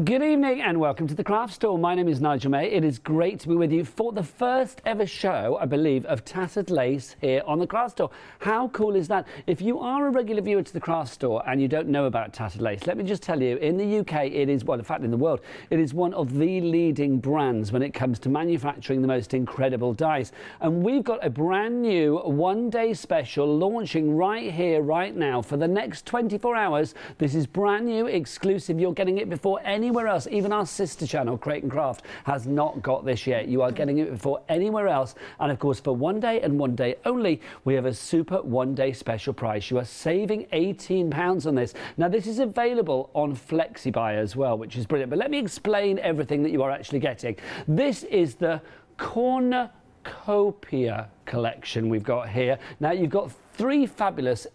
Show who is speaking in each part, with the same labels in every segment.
Speaker 1: Good evening and welcome to the Craft Store. My name is Nigel May. It is great to be with you for the first ever show, I believe, of tattered lace here on the Craft Store. How cool is that? If you are a regular viewer to the Craft Store and you don't know about tattered lace, let me just tell you, in the UK it is, well, in fact in the world, it is one of the leading brands when it comes to manufacturing the most incredible dies. And we've got a brand new one-day special launching right here, right now, for the next 24 hours. This is brand new, exclusive. You're getting it before anywhere else. Even our sister channel, Crate and Craft, has not got this yet. You are getting it before anywhere else. And of course, for one day and one day only, we have a super one-day special price. You are saving £18 on this. Now, this is available on FlexiBuy as well, which is brilliant. But let me explain everything that you are actually getting. This is the Corner-Copia Collection we've got here. Now, you've got three fabulous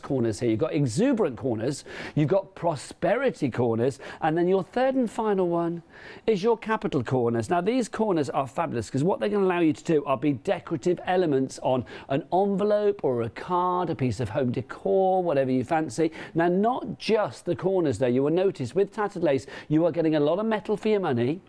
Speaker 1: corners here. You've got exuberant corners, you've got prosperity corners, and then your third and final one is your capital corners. Now, these corners are fabulous because what they're going to allow you to do are be decorative elements on an envelope or a card, a piece of home decor, whatever you fancy. Now, not just the corners though. You will notice with tattered lace, you are getting a lot of metal for your money,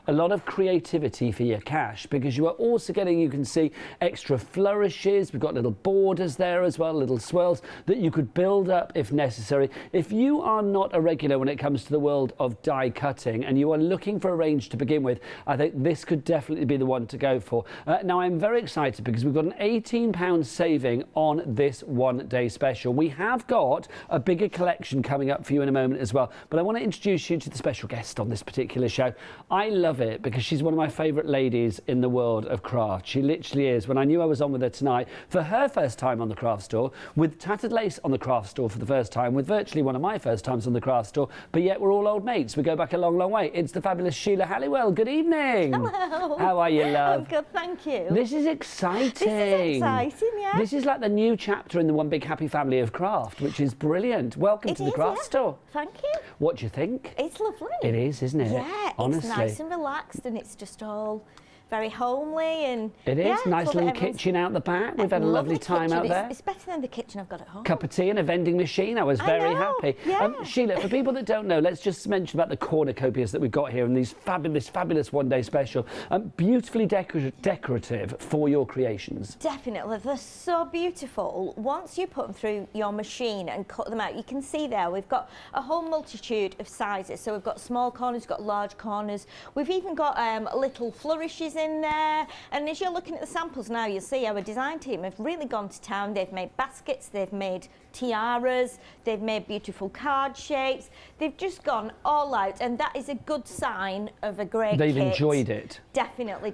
Speaker 1: a lot of creativity for your cash, because you are also getting, you can see, extra flourishes. We've got little borders there as well, little swirls that you could build up if necessary. If you are not a regular when it comes to the world of die cutting and you are looking for a range to begin with, I think this could definitely be the one to go for. Now, I'm very excited because we've got an £18 saving on this one-day special. We have got a bigger collection coming up for you in a moment as well, but I want to introduce you to the special guest on this particular show. I love it because she's one of my favourite ladies in the world of craft. She literally is. When I knew I was on with her tonight, for her first time on the Craft Store, with tattered lace on the Craft Store for the first time, with virtually one of my first times on the Craft Store, but yet we're all old mates. We go back a long, long way. It's the fabulous Sheila Halliwell. Good evening.
Speaker 2: Hello.
Speaker 1: How are you, love?
Speaker 2: I'm good, thank you.
Speaker 1: This is exciting.
Speaker 2: This is exciting, yeah.
Speaker 1: This is like the new chapter in the One Big Happy Family of Craft, which is brilliant. Welcome to the Craft Store.
Speaker 2: Thank you.
Speaker 1: What do you think?
Speaker 2: It's lovely.
Speaker 1: It is, isn't it?
Speaker 2: Yeah,
Speaker 1: honestly.
Speaker 2: It's nice and relaxed and it's just all very homely and
Speaker 1: it is. Nice little kitchen out the back. We've had a lovely time out there.
Speaker 2: It's better than the kitchen I've got at home.
Speaker 1: Cup of tea and a vending machine. I was very happy.
Speaker 2: Yeah.
Speaker 1: Sheila, for people that don't know, let's just mention about the cornucopias that we've got here and these fabulous one-day special. Beautifully decorative for your creations.
Speaker 2: Definitely. They're so beautiful. Once you put them through your machine and cut them out, you can see there we've got a whole multitude of sizes. So we've got small corners, we've got large corners. We've even got little flourishes in there, and as you're looking at the samples now, you'll see our design team have really gone to town. They've made baskets, they've made tiaras, they've made beautiful card shapes. They've just gone all out, and that is a good sign of a great
Speaker 1: They've
Speaker 2: kit.
Speaker 1: enjoyed it.
Speaker 2: Definitely.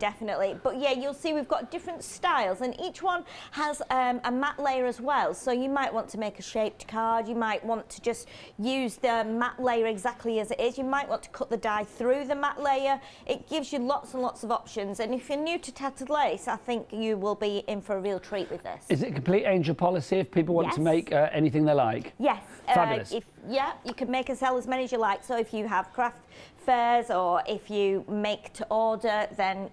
Speaker 2: But yeah, you'll see we've got different styles, and each one has a matte layer as well. So you might want to make a shaped card, you might want to just use the matte layer exactly as it is, you might want to cut the die through the matte layer. It gives you lots and lots of options, and if you're new to tattered lace, I think you will be in for a real treat with this.
Speaker 1: Is it complete angel policy if people want to make anything they like?
Speaker 2: Yes.
Speaker 1: Fabulous.
Speaker 2: You can make and sell as many as you like. So if you have craft fairs or if you make to order, then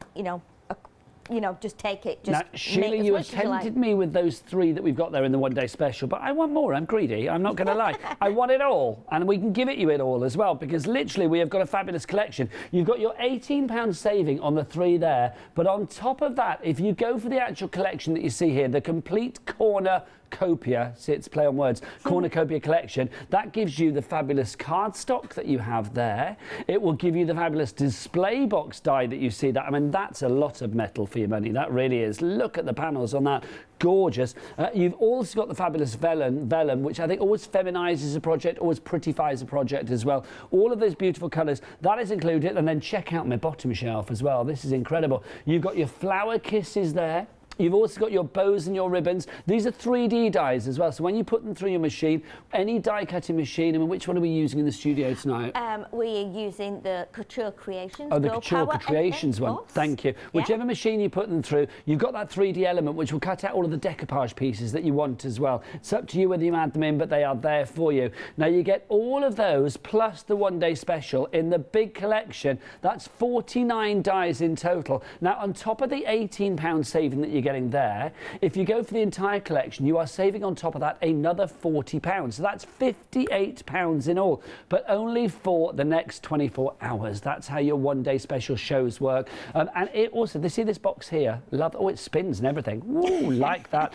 Speaker 2: just take it. Just
Speaker 1: now, Sheila, you have tempted me with those three that we've got there in the one-day special, but I want more. I'm greedy. I'm not going to lie. I want it all, and we can give it you it all as well, because literally we have got a fabulous collection. You've got your £18 saving on the three there, but on top of that, if you go for the actual collection that you see here, the complete Corner-Copia, see, it's play on words, Corner-Copia collection, that gives you the fabulous cardstock that you have there. It will give you the fabulous display box die that you see that. I mean, that's a lot of metal for your money. That really is. Look at the panels on that. Gorgeous. You've also got the fabulous vellum, which I think always feminizes a project, always prettifies a project as well. All of those beautiful colours, that is included. And then check out my bottom shelf as well. This is incredible. You've got your flower kisses there. You've also got your bows and your ribbons. These are 3D dies as well. So when you put them through your machine, any die cutting machine, I mean, which one are we using in the studio tonight?
Speaker 2: We're using the Couture Creations.
Speaker 1: Oh, the Couture Creations one. Thank you. Whichever machine you put them through, you've got that 3D element, which will cut out all of the decoupage pieces that you want as well. It's up to you whether you add them in, but they are there for you. Now, you get all of those plus the one-day special in the big collection. That's 49 dies in total. Now, on top of the £18 saving that you getting there. If you go for the entire collection, you are saving on top of that another £40. So that's £58 in all, but only for the next 24 hours. That's how your one-day special shows work. And it also, see this box here? Love, oh, it spins and everything. Woo, like that.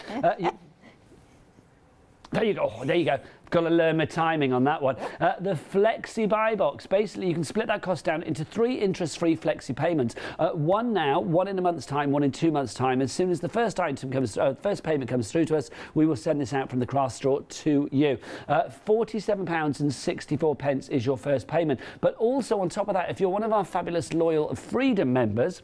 Speaker 1: There you go. Oh, there you go. Got to learn my timing on that one. The Flexi Buy Box. Basically, you can split that cost down into 3 interest-free Flexi payments. One now, one in a month's time, one in 2 months' time. As soon as the first item comes, first payment comes through to us, we will send this out from the craft store to you. £47.64 is your first payment. But also on top of that, if you're one of our fabulous loyal Freedom members,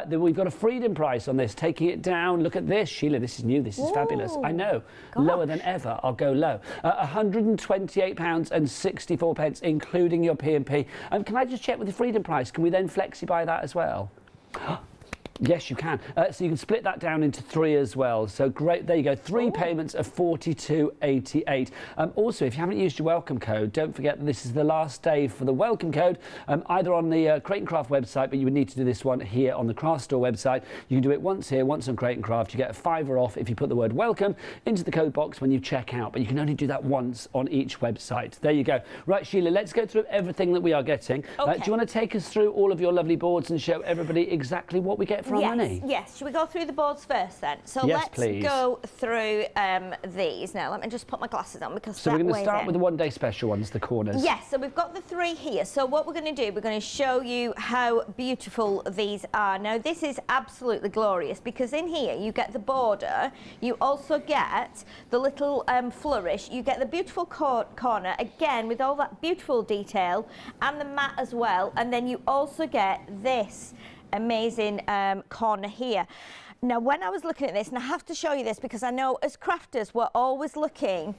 Speaker 1: then we've got a Freedom price on this, taking it down. Look at this, Sheila. This is new. This is fabulous. I know. Gosh. Lower than ever. I'll go low. £128.64, including your P&P. Can I just check with the Freedom price? Can we then flexi buy that as well? Yes, you can. So you can split that down into 3 as well. So great, there you go. 3 payments of £42.88. Also, if you haven't used your welcome code, don't forget that this is the last day for the welcome code, either on the Crate and Craft website, but you would need to do this one here on the craft store website. You can do it once here, once on Crate and Craft. You get a £5 off if you put the word welcome into the code box when you check out, but you can only do that once on each website. There you go. Right, Sheila, let's go through everything that we are getting. Okay. Do you want to take us through all of your lovely boards and show everybody exactly what we get for our money?
Speaker 2: Yes. Should we go through the boards first then? So
Speaker 1: yes,
Speaker 2: let's go through these. Now, let me just put my glasses on because
Speaker 1: so we're going to start with the one-day special ones, the corners.
Speaker 2: Yes, so we've got the 3 here. So what we're going to do, we're going to show you how beautiful these are. Now, this is absolutely glorious because in here you get the border, you also get the little flourish, you get the beautiful corner, again, with all that beautiful detail, and the mat as well, and then you also get this amazing corner here. Now, when I was looking at this, and I have to show you this because I know as crafters we're always looking,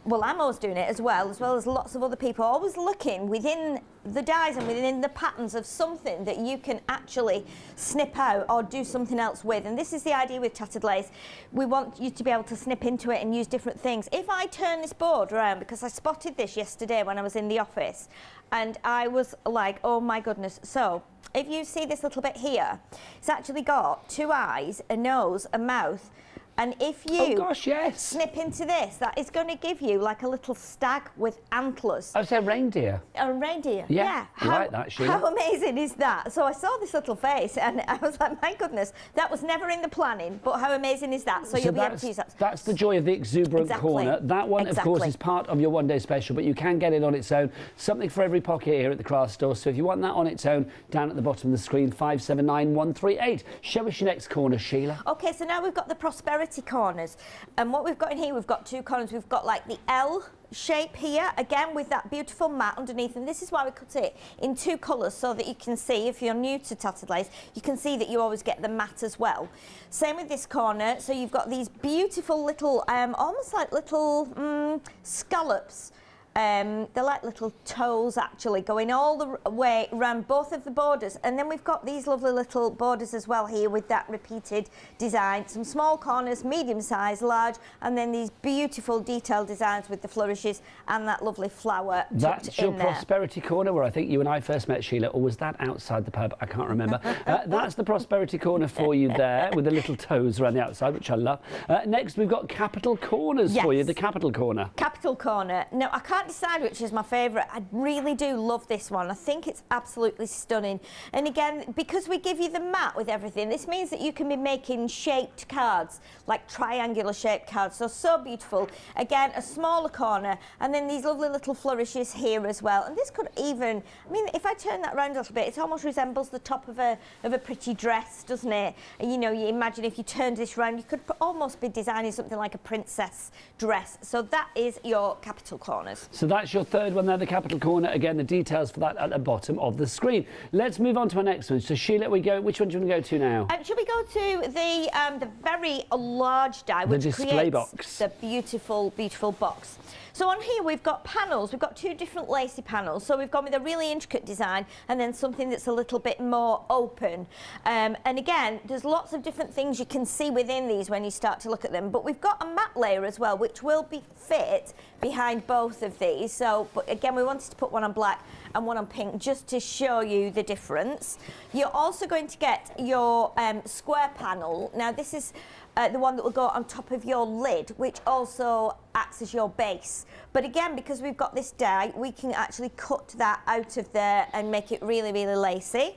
Speaker 2: well, I'm always doing it as well as lots of other people, always looking within the dies and within the patterns of something that you can actually snip out or do something else with. And this is the idea with tattered lace. We want you to be able to snip into it and use different things. If I turn this board around, because I spotted this yesterday when I was in the office, and I was like, oh my goodness. So if you see this little bit here, it's actually got 2 eyes, a nose, a mouth. And if you snip into this, that is going to give you like a little stag with antlers.
Speaker 1: I would say reindeer.
Speaker 2: A reindeer, yeah.
Speaker 1: I like that, Sheila.
Speaker 2: How amazing is that? So I saw this little face and I was like, my goodness, that was never in the planning, but how amazing is that? So you'll be able to use that.
Speaker 1: That's the joy of the exuberant corner. That one, of course, is part of your one-day special, but you can get it on its own. Something for every pocket here at the craft store. So if you want that on its own, down at the bottom of the screen, 579138. Show us your next corner, Sheila.
Speaker 2: Okay, so now we've got the prosperity corners, and what we've got in here, we've got 2 corners. We've got like the L shape here, again with that beautiful mat underneath, and this is why we cut it in 2 colours so that you can see, if you're new to tattered lace, you can see that you always get the mat as well. Same with this corner, so you've got these beautiful little almost like little scallops. They're like little toes actually going all the way around both of the borders, and then we've got these lovely little borders as well here with that repeated design, some small corners, medium size, large, and then these beautiful detailed designs with the flourishes and that lovely flower tucked in there.
Speaker 1: That's your prosperity corner where I think you and I first met, Sheila, or was that outside the pub? I can't remember. That's the prosperity corner for you there with the little toes around the outside, which I love. Next we've got capital corners for you, the capital corner.
Speaker 2: Capital corner. Now I can't decide which is my favourite. I really do love this one. I think it's absolutely stunning. And again, because we give you the mat with everything, this means that you can be making shaped cards, like triangular shaped cards. So beautiful. Again, a smaller corner, and then these lovely little flourishes here as well. And this could even, I mean, if I turn that around a little bit, it almost resembles the top of a pretty dress, doesn't it? And, you know, you imagine if you turned this around, you could almost be designing something like a princess dress. So that is your capital corners.
Speaker 1: So that's your 3rd one there, the capital corner. Again, the details for that at the bottom of the screen. Let's move on to our next one. So Sheila, which one do you want to go to now?
Speaker 2: Should we go to the very large die, which
Speaker 1: display box,
Speaker 2: the beautiful, beautiful box. So on here we've got panels. We've got 2 different lacy panels. So we've gone with a really intricate design and then something that's a little bit more open. And again, there's lots of different things you can see within these when you start to look at them. But we've got a matte layer as well, which will fit behind both of these. So, but again, we wanted to put one on black and one on pink just to show you the difference. You're also going to get your square panel. Now, this is the one that will go on top of your lid, which also acts as your base. But again, because we've got this die, we can actually cut that out of there and make it really, really lacy.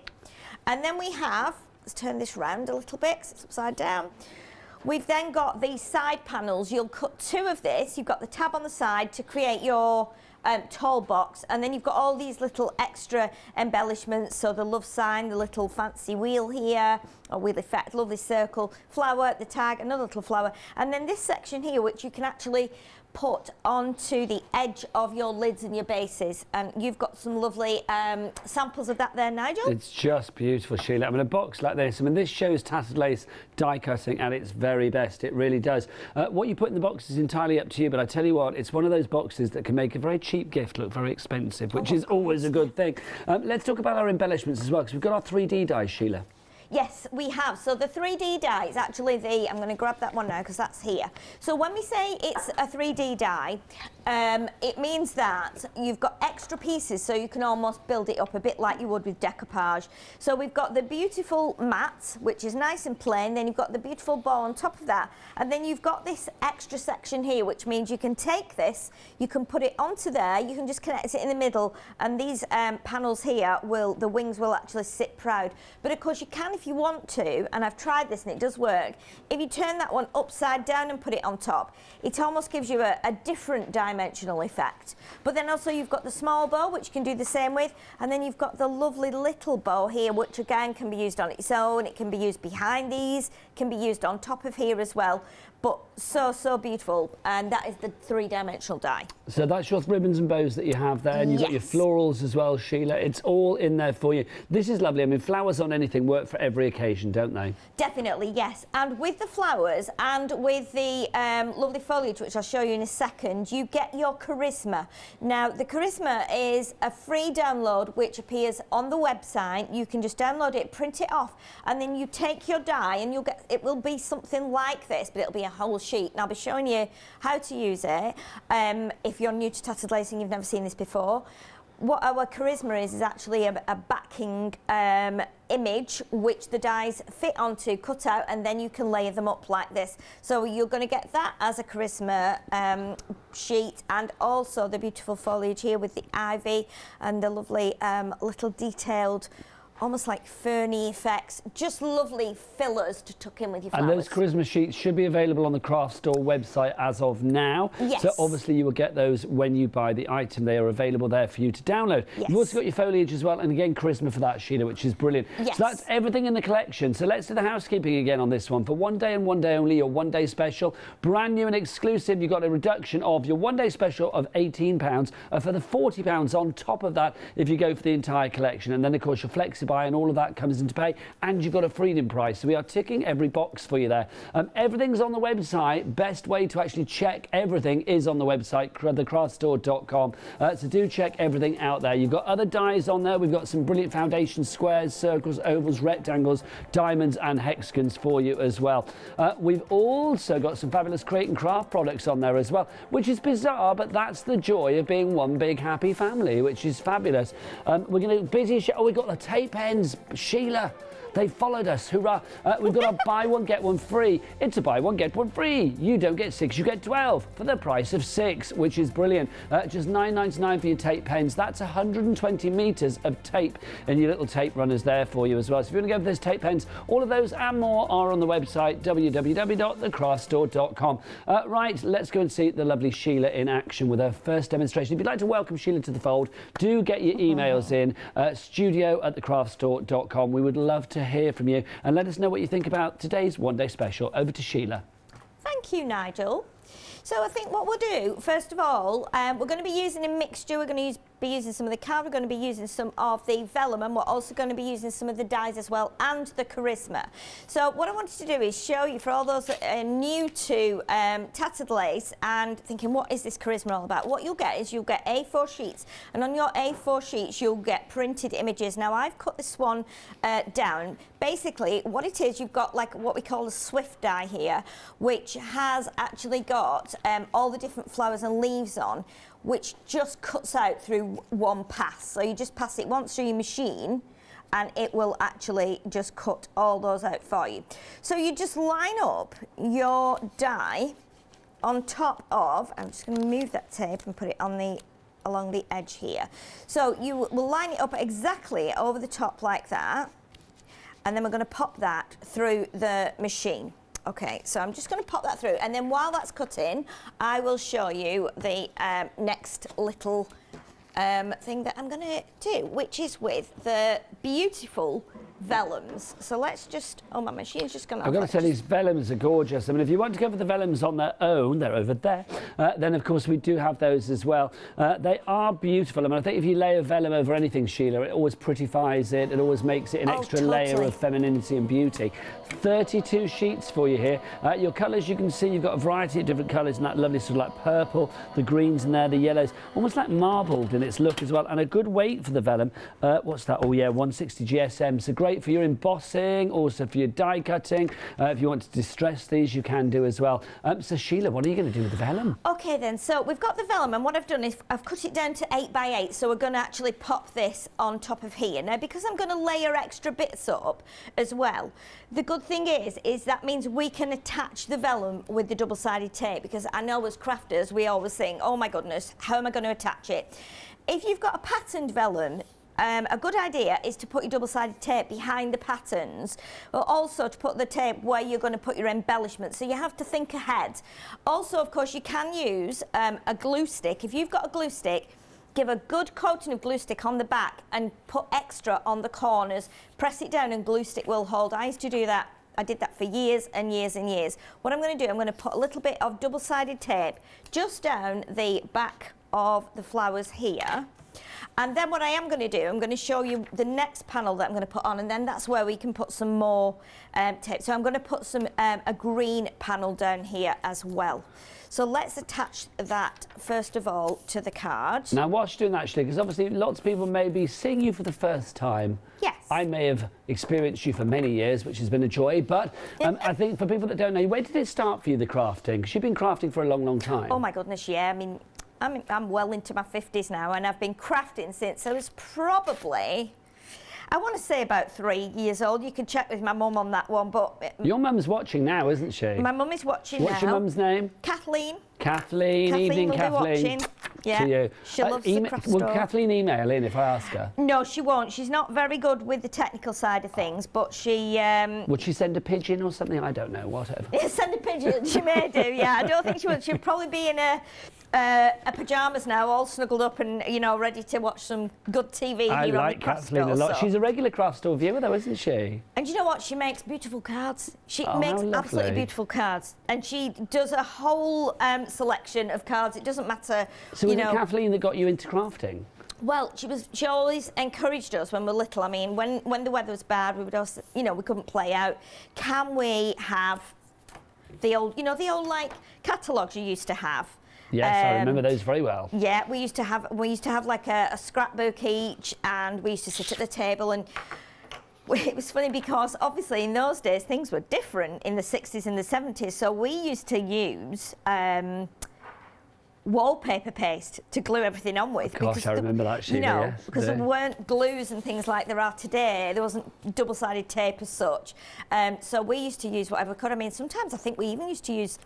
Speaker 2: And then we have, let's turn this round a little bit, 'cause it's upside down. We've then got these side panels. You'll cut two of this. You've got the tab on the side to create your tall box, and then you've got all these little extra embellishments, so the love sign, the little fancy wheel here, or wheel effect, lovely circle, flower, the tag, another little flower, and then this section here, which you can actually put onto the edge of your lids and your bases. And you've got some lovely samples of that there, Nigel.
Speaker 1: It's just beautiful, Sheila. I mean, a box like this, I mean, this shows tattered lace die cutting at its very best. It really does. What you put in the box is entirely up to you, but I tell you what, it's one of those boxes that can make a very cheap gift look very expensive, which is always a good thing. Let's talk about our embellishments as well, because we've got our 3D dies, Sheila.
Speaker 2: Yes, we have. So the 3D die is actually I'm going to grab that one now because that's here. So when we say it's a 3D die, it means that you've got extra pieces, so you can almost build it up a bit like you would with decoupage. So we've got the beautiful mat, which is nice and plain, then you've got the beautiful bow on top of that, and then you've got this extra section here, which means you can take this, you can put it onto there, you can just connect it in the middle, and these panels here, the wings will actually sit proud. But of course you can, if you want to, and I've tried this and it does work, if you turn that one upside down and put it on top, it almost gives you a different dimensional effect. But then also you've got the small bow, which you can do the same with, and then you've got the lovely little bow here, which again can be used on its own, it can be used behind these, can be used on top of here as well. But so beautiful, and that is the 3-dimensional die. So
Speaker 1: that's your ribbons and bows that you have there, and you've got your florals as well, Sheila. It's all in there for you. This is lovely. I mean, flowers on anything work for every occasion, don't they?
Speaker 2: Definitely, yes. And with the flowers and with the lovely foliage, which I'll show you in a second, you get your Charisma. Now, the Charisma is a free download which appears on the website. You can just download it, print it off, and then you take your die, and it will be something like this, but it'll be a whole sheet, and I'll be showing you how to use it. If you're new to tattered lacing, you've never seen this before. What our Charisma is actually a backing image which the dies fit onto, cut out, and then you can layer them up like this. So you're going to get that as a Charisma sheet, and also the beautiful foliage here with the ivy and the lovely little detailed, almost like ferny effects, just lovely fillers to tuck in with your flowers.
Speaker 1: And those Charisma sheets should be available on the craft store website as of now.
Speaker 2: Yes.
Speaker 1: So obviously you will get those when you buy the item. They are available there for you to download.
Speaker 2: Yes.
Speaker 1: You've also got your foliage as well, and again Charisma for that, Sheila, which is brilliant.
Speaker 2: Yes.
Speaker 1: So that's everything in the collection. So let's do the housekeeping again on this one. For one day and one day only, your one day special, brand new and exclusive, you've got a reduction of your one day special of £18 for the £40 on top of that if you go for the entire collection. And then of course your flexi buy and all of that comes into pay, and you've got a freedom price. So we are ticking every box for you there. Everything's on the website. Best way to actually check everything is on the website, thecraftstore.com. So do check everything out there. You've got other dies on there. We've got some brilliant foundation squares, circles, ovals, rectangles, diamonds and hexagons for you as well. We've also got some fabulous create and craft products on there as well, which is bizarre, but that's the joy of being one big happy family, which is fabulous. We're going to busy. Oh, we've got the tape ends, Sheila. They followed us, hurrah. We've got a buy one, get one free. It's a buy one, get one free. You don't get 6, you get 12 for the price of 6, which is brilliant. Just £9.99 for your tape pens. That's 120 metres of tape and your little tape runners there for you as well. So if you want to go for those tape pens, all of those and more are on the website, www.thecraftstore.com. Right, let's go and see the lovely Sheila in action with her first demonstration. If you'd like to welcome Sheila to the fold, do get your emails in, studio@thecraftstore.com. We would love to hear from you, and let us know what you think about today's one day special. Over to Sheila.
Speaker 2: Thank you, Nigel. So I think what we'll do, first of all, we're going to be using a mixture. We're going to use be using some of the card, we're going to be using some of the vellum, and we're also going to be using some of the dyes as well, and the charisma. So what I wanted to do is show you, for all those that are new to tattered lace and thinking, what is this charisma all about? What you'll get is you'll get A4 sheets, and on your A4 sheets you'll get printed images. Now I've cut this one down. Basically what it is, you've got like what we call a swift die here, which has actually got all the different flowers and leaves on, which just cuts out through one pass. So you just pass it once through your machine and it will actually just cut all those out for you. So you just line up your die on top of, I'm just going to move that tape and put it on the along the edge here. So you will line it up exactly over the top like that, and then we're going to pop that through the machine. Okay, so I'm just going to pop that through, and then while that's cutting, I will show you the next little thing that I'm going to do, which is with the beautiful vellums. So let's just, oh, my machine's just going to...
Speaker 1: I've got to say, these vellums are gorgeous. I mean, if you want to go for the vellums on their own, they're over there, then of course we do have those as well. They are beautiful. I mean, I think if you lay a vellum over anything, Sheila, it always prettifies it. It always makes it an extra layer of femininity and beauty. 32 sheets for you here. Your colours, you can see you've got a variety of different colours, and that lovely sort of like purple, the greens in there, the yellows, almost like marbled in its look as well, and a good weight for the vellum. What's that? Oh yeah, 160 GSM. So great for your embossing, also for your die cutting. If you want to distress these, you can do as well. So Sheila, what are you going to do with the vellum?
Speaker 2: Okay then, so we've got the vellum, and what I've done is I've cut it down to 8 by 8, so we're going to actually pop this on top of here. Now, because I'm going to layer extra bits up as well, the good thing is that means we can attach the vellum with the double-sided tape, because I know as crafters we always think, oh my goodness, how am I going to attach it? If you've got a patterned vellum, a good idea is to put your double-sided tape behind the patterns, but also to put the tape where you're going to put your embellishments, so you have to think ahead. Also, of course, you can use a glue stick. If you've got a glue stick, give a good coating of glue stick on the back and put extra on the corners, press it down and glue stick will hold. I used to do that. I did that for years and years and years. What I'm going to do, I'm going to put a little bit of double-sided tape just down the back of the flowers here. And then what I am going to do, I'm going to show you the next panel that I'm going to put on, and then that's where we can put some more tape. So I'm going to put some a green panel down here as well. So let's attach that first of all to the card.
Speaker 1: Now, whilst you're doing that, actually, because obviously lots of people may be seeing you for the first time.
Speaker 2: Yes.
Speaker 1: I may have experienced you for many years, which has been a joy, but I think for people that don't know, where did it start for you, the crafting? Because you've been crafting for a long, long time.
Speaker 2: Oh my goodness, yeah. I mean, I'm well into my 50s now, and I've been crafting since I was probably, I want to say about 3 years old. You can check with my mum on that one, but...
Speaker 1: Your mum's watching now, isn't she?
Speaker 2: My mum is watching now.
Speaker 1: What's your mum's name?
Speaker 2: Kathleen.
Speaker 1: Kathleen. Evening,
Speaker 2: will
Speaker 1: Kathleen.
Speaker 2: Be watching. Yeah.
Speaker 1: To you.
Speaker 2: She loves the craft store.
Speaker 1: Will Kathleen email in if I ask her?
Speaker 2: No, she won't. She's not very good with the technical side of things, but she...
Speaker 1: Would she send a pigeon or something? I don't know, whatever.
Speaker 2: Yeah, send a pigeon. She may do, yeah. I don't think she would. She'll probably be in a pyjamas now, all snuggled up and, you know, ready to watch some good TV.
Speaker 1: I like Kathleen a lot. She's a regular craft store viewer, though, isn't she?
Speaker 2: And you know what? She makes beautiful cards. She makes
Speaker 1: how
Speaker 2: absolutely
Speaker 1: lovely.
Speaker 2: beautiful cards. And she does a whole selection of cards. It doesn't matter,
Speaker 1: So was it Kathleen that got you into crafting?
Speaker 2: Well, she always encouraged us when we were little. I mean, when the weather was bad, we would also, you know, we couldn't play out. Can we have the old, you know, the old like catalogues you used to have?
Speaker 1: Yes, I remember those very well.
Speaker 2: Yeah, we used to have like a scrapbook each, and we used to sit at the table, and it was funny because obviously in those days things were different in the 60s and the 70s, so we used to use wallpaper paste to glue everything on with.
Speaker 1: Gosh, I remember that, Sheila,
Speaker 2: you know,
Speaker 1: yes,
Speaker 2: because there weren't glues and things like there are today. There wasn't double-sided tape as such. So we used to use whatever we could. I mean, sometimes I think we even used to use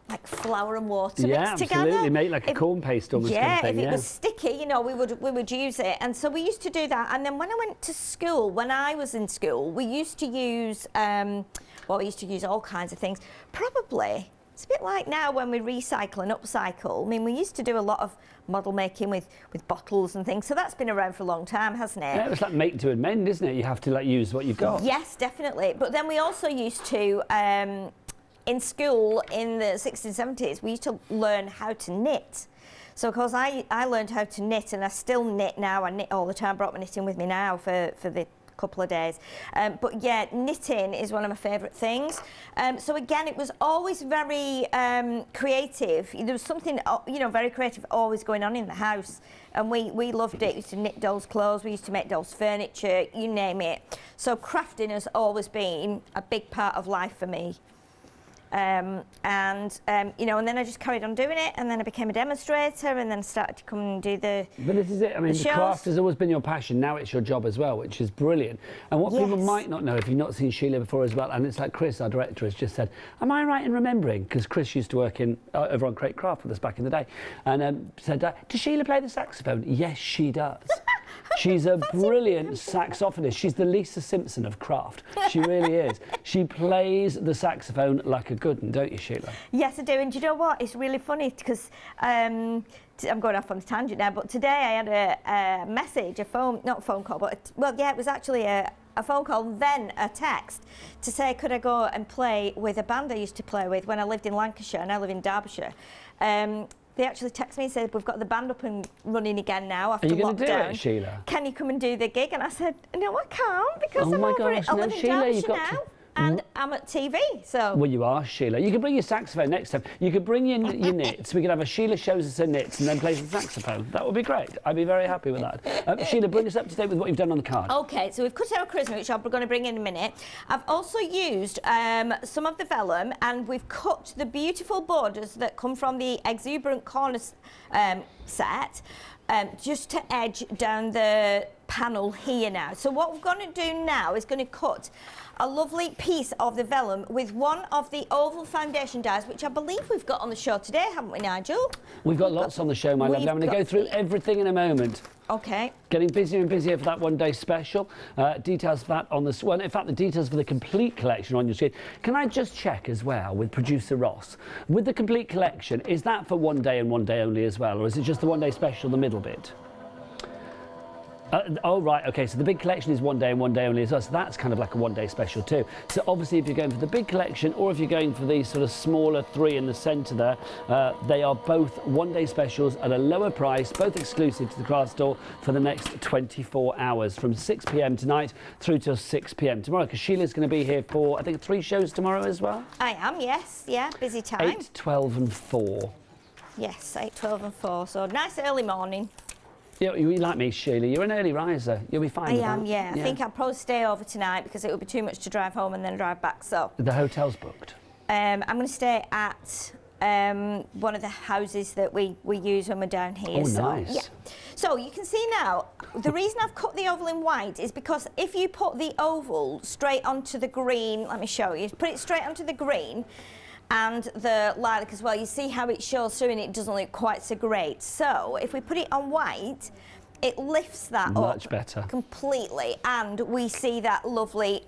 Speaker 2: like flour and water mixed together.
Speaker 1: Absolutely, make like a corn paste almost kind of thing.
Speaker 2: If it was sticky, you know, we would use it. And so we used to do that. And then when I went to school, when I was in school, we used to use, we used to use all kinds of things. Probably, it's a bit like now when we recycle and upcycle. I mean, we used to do a lot of model making with bottles and things. So that's been around for a long time, hasn't it?
Speaker 1: Yeah, it was like make to amend, isn't it? You have to like use what you've got.
Speaker 2: Yes, definitely. But then we also used to, in school in the 60s and 70s, we used to learn how to knit. So of course I learned how to knit, and I still knit now. I knit all the time. I brought my knitting with me now for the couple of days. But yeah, knitting is one of my favourite things. So again, it was always very creative. There was something, you know, very creative always going on in the house. And we loved it. We used to knit dolls' clothes, we used to make dolls' furniture, you name it. So crafting has always been a big part of life for me. You know, and then I just carried on doing it, and then I became a demonstrator, and then started to come and do the
Speaker 1: But this is it, I mean, the craft has always been your passion, now it's your job as well, which is brilliant. And what people might not know, if you've not seen Sheila before as well, and it's like Chris, our director, has just said, am I right in remembering, because Chris used to work in over on Create Craft with us back in the day, and said, does Sheila play the saxophone? Yes, she does. She's a brilliant saxophonist. She's the Lisa Simpson of craft. She really is. She plays the saxophone like a good one, don't you, Sheila?
Speaker 2: Yes, I do. And do you know what? It's really funny because I'm going off on a tangent now, but today I had a message, not a phone call, but, well, yeah, it was actually a phone call, then a text to say, could I go and play with a band I used to play with when I lived in Lancashire, and I live in Derbyshire. They actually texted me and said, we've got the band up and running again now after lockdown.
Speaker 1: Are you going to do it, Sheila?
Speaker 2: Can you come and do the gig? And I said, no, I can't, because I'm over it. I live in
Speaker 1: Sheila,
Speaker 2: Derbyshire now. And I'm at TV, so...
Speaker 1: Well, you are, Sheila. You can bring your saxophone next time. You could bring your knits. We could have a Sheila shows us her knits and then plays the saxophone. That would be great. I'd be very happy with that. Sheila, bring us up to date with what you've done on the card.
Speaker 2: OK, so we've cut out charisma, which I'm going to bring in a minute. I've also used some of the vellum, and we've cut the beautiful borders that come from the exuberant corners set, just to edge down the panel here now. So what we're going to do now is going to cut a lovely piece of the vellum with one of the oval foundation dies, which I believe we've got on the show today, haven't we, Nigel?
Speaker 1: We've got lots on the show, my lovely. I'm going to go through everything in a moment.
Speaker 2: OK.
Speaker 1: Getting busier and busier for that one-day special. Details for that on the... Well, in fact, the details for the complete collection on your screen. Can I just check as well with producer Ross? With the complete collection, is that for one day and one day only as well, or is it just the one-day special, the middle bit? Oh, right, OK, so the big collection is one day and one day only as well, so that's kind of like a one-day special too. So obviously if you're going for the big collection or if you're going for these sort of smaller three in the centre there, they are both one-day specials at a lower price, both exclusive to the craft store for the next 24 hours, from 6 p.m. tonight through till 6 p.m. tomorrow, because Sheila's going to be here for, I think, 3 shows tomorrow as well?
Speaker 2: I am, yes, yeah, busy time.
Speaker 1: 8, 12 and 4.
Speaker 2: Yes, 8, 12 and 4, so nice early morning.
Speaker 1: You like me, Sheila, you're an early riser. You'll be fine with that.
Speaker 2: I am, yeah. I think I'll probably stay over tonight because it would be too much to drive home and then drive back, so...
Speaker 1: The hotel's booked?
Speaker 2: I'm going to stay at one of the houses that we use when we're down here.
Speaker 1: Oh,
Speaker 2: so,
Speaker 1: nice.
Speaker 2: Yeah. So you can see now, the reason I've cut the oval in white is because if you put the oval straight onto the green, let me show you, put it straight onto the green, and the lilac as well, you see how it shows through and it doesn't look quite so great. So if we put it on white, it lifts that
Speaker 1: much
Speaker 2: up
Speaker 1: better
Speaker 2: completely, and we see that lovely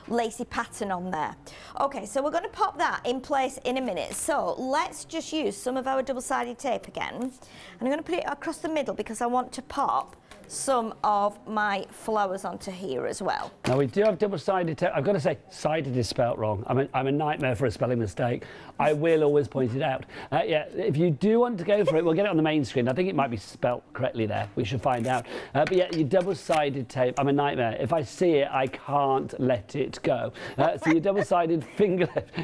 Speaker 2: lacy pattern on there. Okay, so we're going to pop that in place in a minute. So let's just use some of our double-sided tape again, and I'm going to put it across the middle because I want to pop some of my flowers onto here as well.
Speaker 1: Now we do have double-sided tape. I've got to say, sided is spelt wrong. I'm a nightmare for a spelling mistake. I will always point it out. Yeah, if you do want to go for it, we'll get it on the main screen. I think it might be spelt correctly there. We should find out. But yeah, your double-sided tape, I'm a nightmare. If I see it, I can't let it go. So your double-sided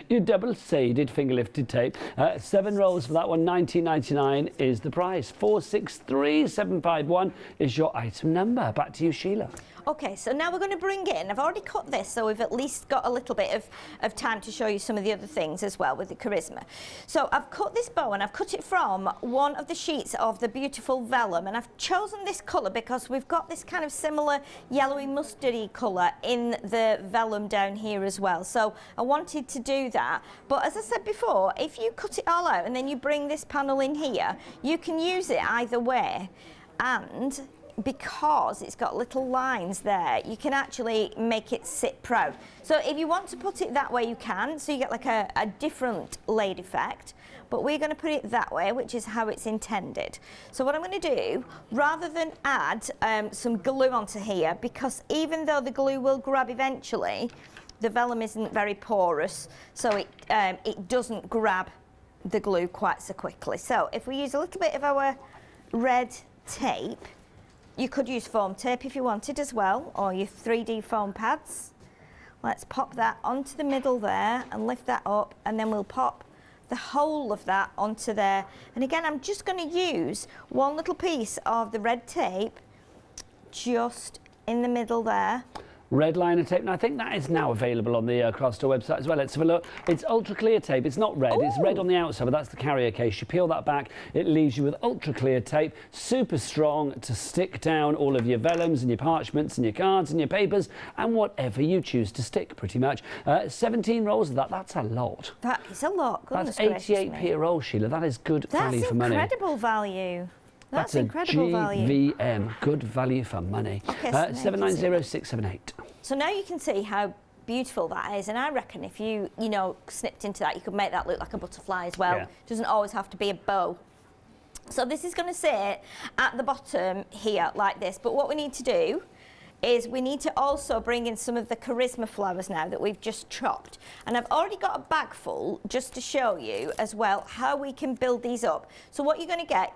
Speaker 1: your double-sided finger-lifted tape. 7 rolls for that one, $19.99 is the price. 463751 is your item number. Back to you, Sheila.
Speaker 2: Okay, so now we're going to bring in, I've already cut this, so we've at least got a little bit of time to show you some of the other things as well with the charisma. So I've cut this bow, and I've cut it from one of the sheets of the beautiful vellum, and I've chosen this colour because we've got this kind of similar yellowy mustardy colour in the vellum down here as well. So I wanted to do that, but as I said before, if you cut it all out and then you bring this panel in here, you can use it either way, and because it's got little lines there, you can actually make it sit proud. So if you want to put it that way, you can, so you get like a different laid effect, but we're going to put it that way, which is how it's intended. So what I'm going to do, rather than add some glue onto here, because even though the glue will grab eventually, the vellum isn't very porous, so it doesn't grab the glue quite so quickly. So if we use a little bit of our red tape, you could use foam tape if you wanted as well, or your 3D foam pads. Let's pop that onto the middle there and lift that up, and then we'll pop the whole of that onto there. And again, I'm just going to use one little piece of the red tape just in the middle there.
Speaker 1: Red liner tape, and I think that is now available on the Craft Store website as well. Let's have a look. It's ultra clear tape. It's not red. Ooh. It's red on the outside, but that's the carrier case. You peel that back, it leaves you with ultra clear tape, super strong to stick down all of your vellums and your parchments and your cards and your papers and whatever you choose to stick, pretty much. 17 rolls of that. That's a lot.
Speaker 2: That is a lot.
Speaker 1: That's 88p a roll, Sheila. That is good value for money.
Speaker 2: That's incredible value. That's
Speaker 1: incredible
Speaker 2: value.
Speaker 1: GVM, good value for money.
Speaker 2: Okay,
Speaker 1: 790678.
Speaker 2: So now you can see how beautiful that is, and I reckon if you snipped into that, you could make that look like a butterfly as well.
Speaker 1: Yeah.
Speaker 2: It doesn't always have to be a bow. So this is going to sit at the bottom here like this, but what we need to do is we need to also bring in some of the charisma flowers now that we've just chopped. And I've already got a bag full just to show you as well how we can build these up. So what you're going to get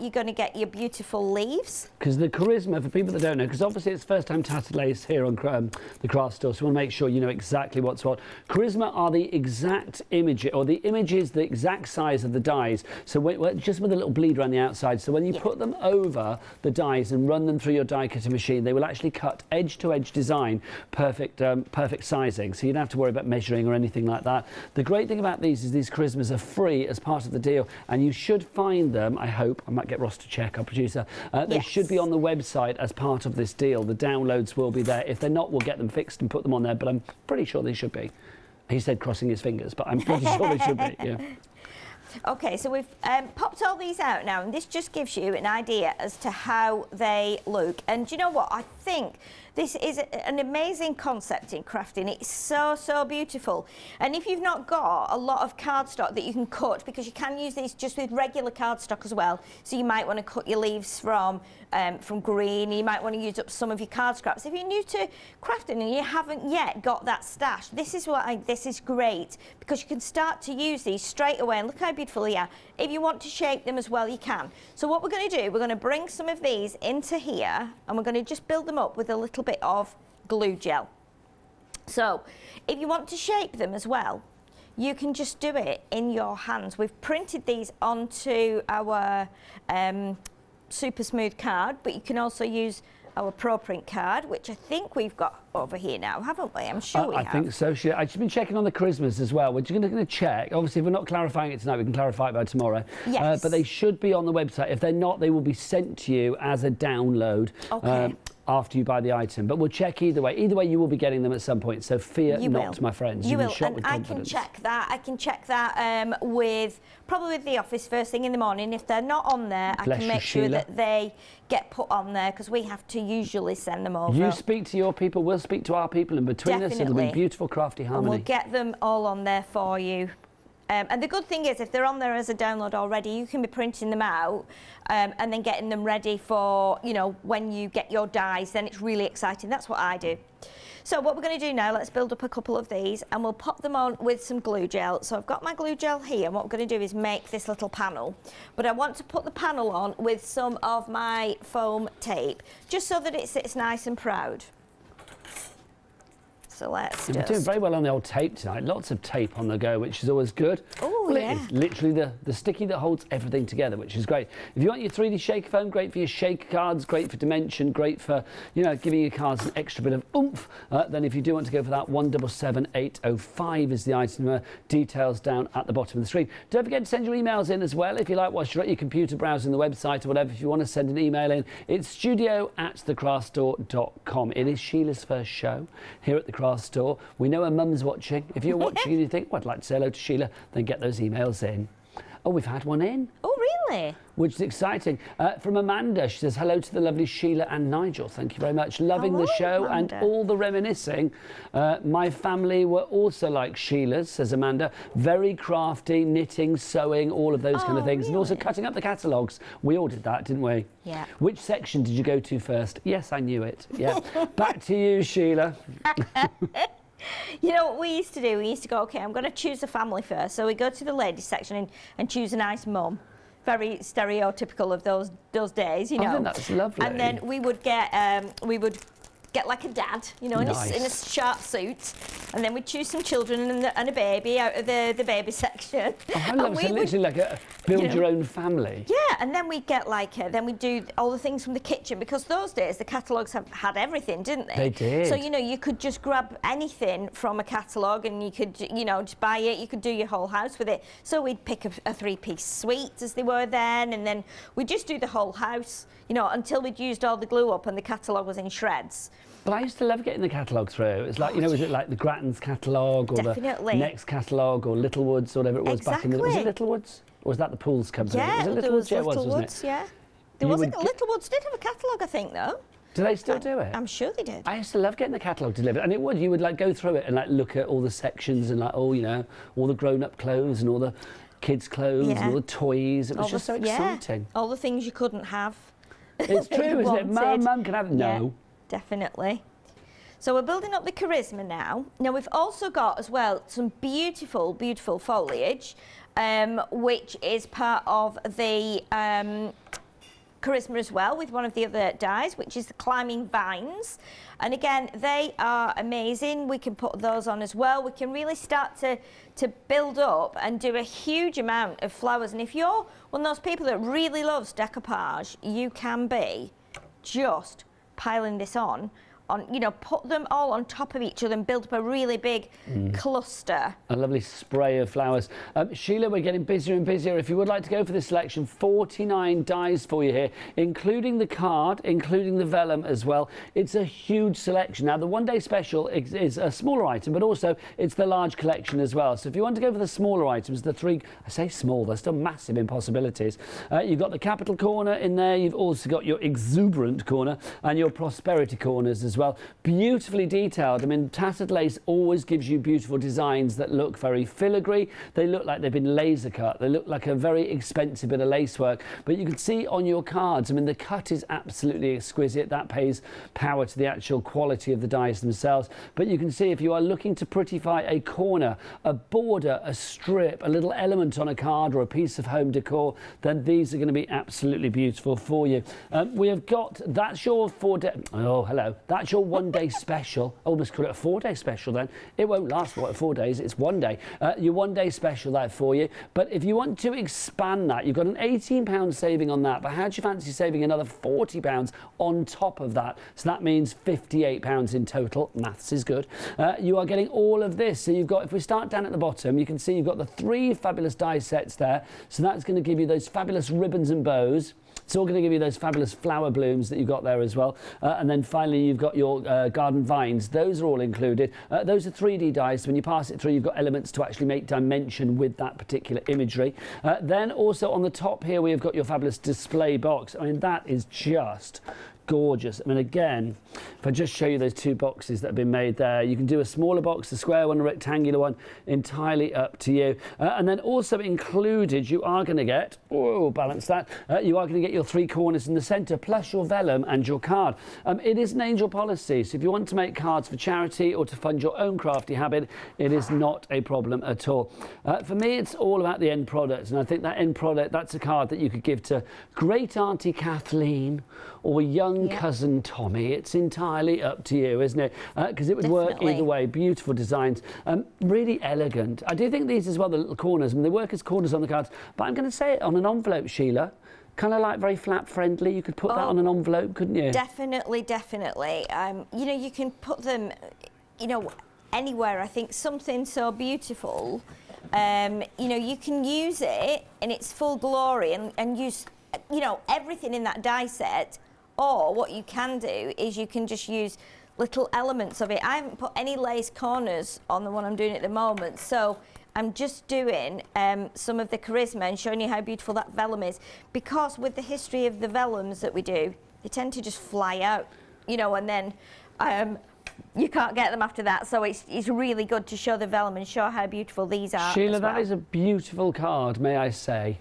Speaker 2: your beautiful leaves.
Speaker 1: Because the charisma, for people that don't know, because obviously it's first time tattered lace here on the Craft Store, so we want to make sure you know exactly what's what. Charisma are the exact image, or the images the exact size of the dies. So just with a little bleed around the outside. So when you put them over the dies and run them through your die cutter machine, they will actually cut edge to edge design, perfect sizing, so you don't have to worry about measuring or anything like that. The great thing about these is these charismas are free as part of the deal, and you should find them, I hope, I might get Ross to check, our producer, they should be on the website as part of this deal. The downloads will be there. If they're not, we'll get them fixed and put them on there, but I'm pretty sure they should be. He said crossing his fingers, but I'm pretty sure they should be, yeah.
Speaker 2: Okay, so we've popped all these out now, and this just gives you an idea as to how they look. And do you know what? I think this is an amazing concept in crafting. It's so, so beautiful. And if you've not got a lot of cardstock that you can cut, because you can use these just with regular cardstock as well, so you might want to cut your leaves from green, you might want to use up some of your card scraps. If you're new to crafting and you haven't yet got that stash, this is great, because you can start to use these straight away. And look how beautiful they are. If you want to shape them as well, you can. So what we're going to do, we're going to bring some of these into here, and we're going to just build them up with a little bit of glue gel. So if you want to shape them as well, you can just do it in your hands. We've printed these onto our super smooth card, but you can also use our Pro Print card, which I think we've got over here now, haven't we? I'm sure we have.
Speaker 1: I think so. I've just been checking on the charismas as well. We're just going to check. Obviously, if we're not clarifying it tonight, we can clarify it by tomorrow.
Speaker 2: Yes.
Speaker 1: But they should be on the website. If they're not, they will be sent to you as a download.
Speaker 2: Okay.
Speaker 1: After you buy the item, but we'll check either way. Either way, you will be getting them at some point. So fear not, my friends.
Speaker 2: You will,
Speaker 1: shop
Speaker 2: and
Speaker 1: with
Speaker 2: I
Speaker 1: confidence.
Speaker 2: I can check that with probably with the office first thing in the morning. If they're not on there, I can make sure that they get put on there, because we have to usually send them over.
Speaker 1: You speak to your people, we'll speak to our people, and between us, it'll be beautiful, crafty harmony.
Speaker 2: And we'll get them all on there for you. And the good thing is, if they're on there as a download already, you can be printing them out and then getting them ready for, when you get your dies. Then it's really exciting. That's what I do. So what we're going to do now, let's build up a couple of these, and we'll pop them on with some glue gel. So I've got my glue gel here, and what we're going to do is make this little panel. But I want to put the panel on with some of my foam tape, just so that it sits nice and proud. So let's
Speaker 1: We're doing very well on the old tape tonight. Lots of tape on the go, which is always good.
Speaker 2: Oh,
Speaker 1: well,
Speaker 2: yeah.
Speaker 1: It is literally the sticky that holds everything together, which is great. If you want your 3D shaker foam, great for your shake cards, great for dimension, great for, giving your cards an extra bit of oomph. Then if you do want to go for that, 177805 is the item. Details down at the bottom of the screen. Don't forget to send your emails in as well. If you like, whilst you're at your computer browsing the website or whatever, if you want to send an email in, it's studio@thecraftstore.com. It is Sheila's first show here at the Craft Store. We know her mum's watching. If you're watching and you think, I'd like to say hello to Sheila, then get those emails in. Oh, we've had one in.
Speaker 2: Oh, really?
Speaker 1: Which is exciting. From Amanda, she says, hello to the lovely Sheila and Nigel. Thank you very much. Loving the show
Speaker 2: Amanda.
Speaker 1: and all the reminiscing. My family were also like Sheila's, says Amanda. Very crafty, knitting, sewing, all of those kind of things.
Speaker 2: Really?
Speaker 1: And also cutting up the catalogues. We all did that, didn't we?
Speaker 2: Yeah.
Speaker 1: Which section did you go to first? Yes, I knew it. Yeah. Back to you, Sheila.
Speaker 2: You know what we used to do? We used to go, okay, I'm going to choose a family first. So we go to the ladies section and choose a nice mum. Very stereotypical of those days, you know.
Speaker 1: I think that's lovely.
Speaker 2: And then we would get like a dad, you know,
Speaker 1: Nice.
Speaker 2: in a sharp suit, and then we'd choose some children and a baby out of the baby section.
Speaker 1: Oh, I love it. So literally like a build your own family.
Speaker 2: Yeah, and then we'd get like, then we'd do all the things from the kitchen, because those days the catalogues had everything, didn't they?
Speaker 1: They did.
Speaker 2: So, you know, you could just grab anything from a catalogue and you could, you know, just buy it. You could do your whole house with it. So we'd pick a three-piece suite, as they were then, and then we'd just do the whole house, you know, until we'd used all the glue up and the catalogue was in shreds.
Speaker 1: But I used to love getting the catalogue through. It's like, you know, was it like the Grattan's catalogue or
Speaker 2: Definitely.
Speaker 1: the Next catalogue or Littlewoods or whatever it was back in the... Was it Littlewoods? Or was that the Pools company?
Speaker 2: Yeah,
Speaker 1: was it
Speaker 2: there was
Speaker 1: Littlewoods? Yeah, it was, wasn't
Speaker 2: Littlewoods,
Speaker 1: it?
Speaker 2: yeah. There wasn't... Littlewoods did have a catalogue, I think, though.
Speaker 1: Do they still do it?
Speaker 2: I'm sure they did.
Speaker 1: I used to love getting the catalogue delivered, and you would like go through it and like look at all the sections and like, oh, you know, all the grown-up clothes and all the kids' clothes and all the toys. It was just so exciting.
Speaker 2: All the things you couldn't have.
Speaker 1: It's true, isn't it? Mum can have it. No.
Speaker 2: Yeah, definitely. So we're building up the charisma now. Now we've also got as well some beautiful, beautiful foliage, which is part of the charisma as well, with one of the other dies, which is the climbing vines. And again, they are amazing. We can put those on as well. We can really start to build up and do a huge amount of flowers. And if you're one of those people that really loves decoupage, you can be just piling this on, you know, put them all on top of each other and build up a really big cluster. A
Speaker 1: lovely spray of flowers. Sheila, we're getting busier and busier. If you would like to go for this selection, 49 dies for you here, including the card, including the vellum as well. It's a huge selection. Now, the one-day special is a smaller item, but also it's the large collection as well. So if you want to go for the smaller items, the three, I say small, they're still massive in possibilities. You've got the capital corner in there. You've also got your exuberant corner and your prosperity corners as well. Beautifully detailed. I mean, tattered lace always gives you beautiful designs that look very filigree. They look like they've been laser cut. They look like a very expensive bit of lace work. But you can see on your cards, I mean, the cut is absolutely exquisite. That pays power to the actual quality of the dies themselves. But you can see if you are looking to prettify a corner, a border, a strip, a little element on a card or a piece of home decor, then these are going to be absolutely beautiful for you. We have got, that's your 4-day, oh, hello, that's your 1-day special. I almost call it a 4-day special then. It won't last for 4 days, it's 1 day. Your 1-day special there for you. But if you want to expand that, you've got an £18 saving on that, but how do you fancy saving another £40 on top of that? So that means £58 in total. Maths is good. You are getting all of this. So you've got, if we start down at the bottom, you can see you've got the 3 fabulous die sets there. So that's going to give you those fabulous ribbons and bows. It's all going to give you those fabulous flower blooms that you've got there as well. And then finally, you've got your garden vines. Those are all included. Those are 3D dies. So when you pass it through, you've got elements to actually make dimension with that particular imagery. Then also on the top here, we have got your fabulous display box. I mean, that is just gorgeous. I mean, again, if I just show you those 2 boxes that have been made there, you can do a smaller box, a square one, a rectangular one, entirely up to you. And then also included, you are going to get, oh, balance that, you are going to get your 3 corners in the centre, plus your vellum and your card. It is an angel policy, so if you want to make cards for charity or to fund your own crafty habit, it is not a problem at all. For me, it's all about the end product, and I think that end product, that's a card that you could give to great auntie Kathleen or young cousin Tommy. It's entirely up to you, isn't it? Because it would work either way. Beautiful designs, really elegant. I do think these as well, the little corners, and they work as corners on the cards, but I'm going to say it on an envelope, Sheila. Kind of like very flap friendly. You could put that on an envelope, couldn't you?
Speaker 2: Definitely, definitely. You know, you can put them, you know, anywhere. I think something so beautiful, you know, you can use it in its full glory and use, you know, everything in that die set. Or what you can do is you can just use little elements of it. I haven't put any lace corners on the one I'm doing at the moment, so I'm just doing some of the charisma and showing you how beautiful that vellum is. Because with the history of the vellums that we do, they tend to just fly out, you know, and then you can't get them after that. So it's really good to show the vellum and show how beautiful these are.
Speaker 1: Sheila, that is a beautiful card, may I say.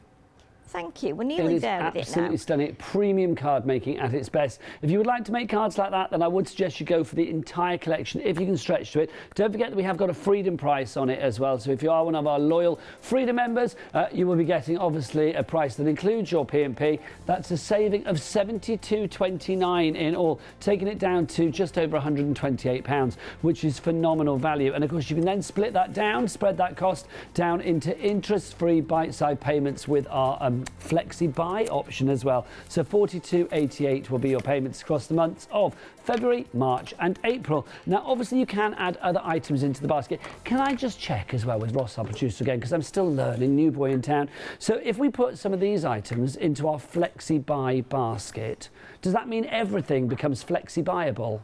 Speaker 2: Thank you. We're nearly there with it now.
Speaker 1: It is absolutely stunning. Premium card making at its best. If you would like to make cards like that, then I would suggest you go for the entire collection if you can stretch to it. Don't forget that we have got a Freedom price on it as well. So if you are one of our loyal Freedom members, you will be getting obviously a price that includes your P&P. That's a saving of £72.29 in all, taking it down to just over £128, which is phenomenal value. And of course, you can then split that down, spread that cost down into interest-free bite-sized payments with our Flexi Buy option as well. So £42.88 will be your payments across the months of February, March and April. Now, obviously, you can add other items into the basket. Can I just check as well with Ross, our producer, again, because I'm still learning, new boy in town. So if we put some of these items into our Flexi Buy basket, does that mean everything becomes Flexi Buyable?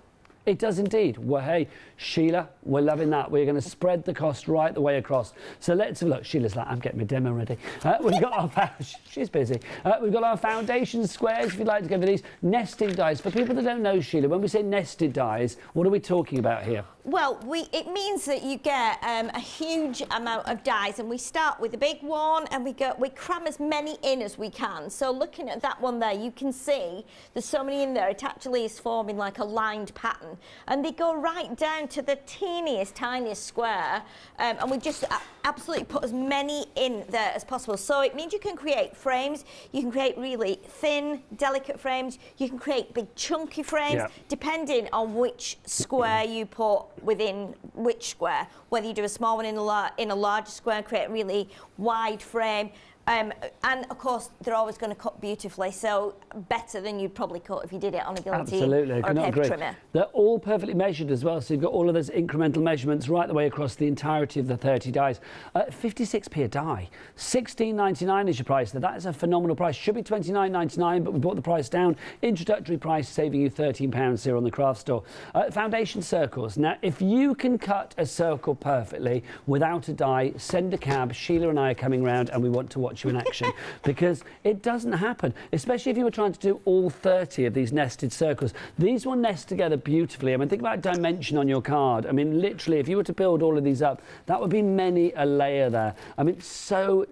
Speaker 1: It does indeed. Well, hey, Sheila, we're loving that. We're going to spread the cost right the way across. So let's have a look. Sheila's like, I'm getting my demo ready. We've got our, she's busy. We've got our foundation squares, if you'd like to go for these. Nesting dies. For people that don't know, Sheila, when we say nested dies, what are we talking about here?
Speaker 2: Well, it means that you get a huge amount of dies, and we start with a big one, and we cram as many in as we can. So looking at that one there, you can see there's so many in there. It actually is forming like a lined pattern, and they go right down to the teeniest, tiniest square, and we just absolutely put as many in there as possible. So it means you can create frames. You can create really thin, delicate frames. You can create big, chunky frames, depending on which square you put within which square. Whether you do a small one in a larger square, create a really wide frame. And of course, they're always going to cut beautifully, so better than you'd probably cut if you did it on a guillotine or a paper trimmer. They're
Speaker 1: all perfectly measured as well, so you've got all of those incremental measurements right the way across the entirety of the 30 dies. 56p a die, £16.99 is your price. Now, that is a phenomenal price. Should be £29.99, but we brought the price down. Introductory price saving you £13 here on the craft store. Foundation circles. Now, if you can cut a circle perfectly without a die, send a cab. Sheila and I are coming round, and we want to watch you in action, because it doesn't happen, especially if you were trying to do all 30 of these nested circles. These will nest together beautifully. I mean, think about dimension on your card. I mean, literally, if you were to build all of these up, that would be many a layer there. I mean, so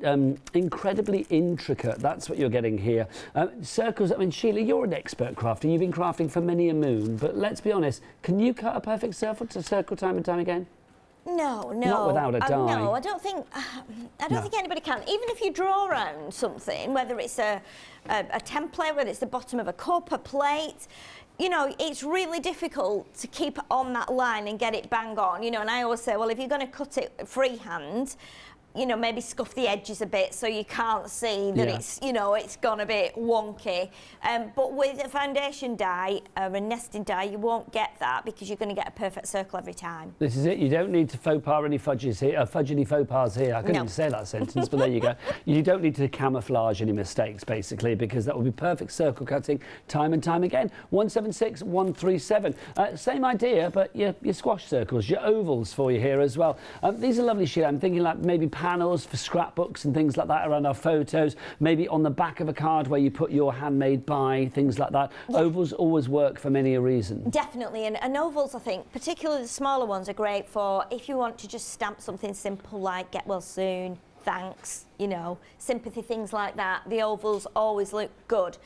Speaker 1: incredibly intricate. That's what you're getting here. Circles, I mean, Sheila, you're an expert crafter. You've been crafting for many a moon, but let's be honest, can you cut a perfect circle time and time again?
Speaker 2: No.
Speaker 1: Not without a die.
Speaker 2: No, I don't think anybody can. Even if you draw around something, whether it's a template, whether it's the bottom of a cup, a plate, you know, it's really difficult to keep on that line and get it bang on. You know, and I always say, well, if you're going to cut it freehand, you know, maybe scuff the edges a bit so you can't see that it's, you know, it's gone a bit wonky. But with a foundation die or a nesting die, you won't get that, because you're going to get a perfect circle every time.
Speaker 1: This is it. You don't need to faux pas any fudges here, fudge any faux pas here. I couldn't even say that sentence, but there you go. You don't need to camouflage any mistakes, basically, because that will be perfect circle cutting time and time again. 176, 137. Same idea, but your squash circles, your ovals for you here as well. These are lovely, Sheila. I'm thinking like maybe panels for scrapbooks and things like that around our photos, maybe on the back of a card where you put your handmade by, things like that. Ovals always work for many a reason.
Speaker 2: Definitely, and ovals, I think, particularly the smaller ones, are great for if you want to just stamp something simple like get well soon, thanks, you know, sympathy, things like that. The ovals always look good.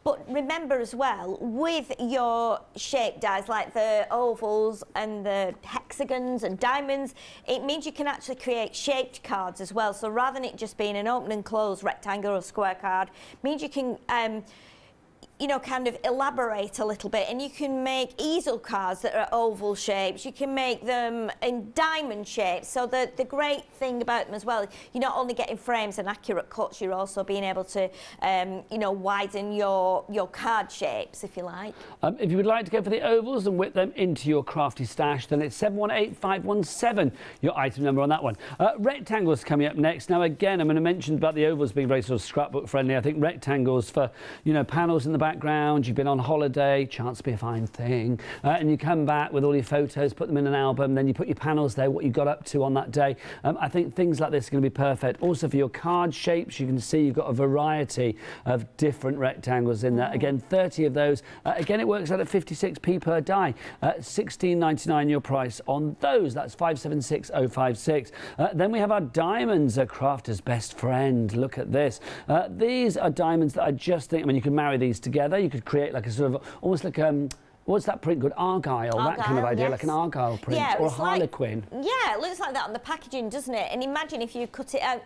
Speaker 2: But remember as well, with your shape dies like the ovals and the hexagons and diamonds, it means you can actually create shaped cards as well. So rather than it just being an open and closed rectangular or square card, it means you can you know, kind of elaborate a little bit, and you can make easel cards that are oval shapes. You can make them in diamond shapes. So the great thing about them as well, you're not only getting frames and accurate cuts, you're also being able to, you know, widen your card shapes, if you like.
Speaker 1: If you would like to go for the ovals and whip them into your crafty stash, then it's 718517, your item number on that one. Rectangles coming up next. Now, again, I'm going to mention about the ovals being very sort of scrapbook friendly. I think rectangles for, you know, panels in the background, you've been on holiday, chance to be a fine thing, and you come back with all your photos, put them in an album, then you put your panels there, what you got up to on that day. I think things like this are going to be perfect. Also for your card shapes, you can see you've got a variety of different rectangles in there. Again, 30 of those. Again, it works out at 56p per die. £16.99 your price on those. That's 576056. Then we have our diamonds, a crafter's best friend. Look at this. These are diamonds that I just think, I mean, you can marry these together. You could create like a sort of, almost like what's that print called? Argyle, that kind of idea, yes. Like an Argyle print, yeah, or a Harlequin.
Speaker 2: Like, yeah, it looks like that on the packaging, doesn't it? And imagine if you cut it out.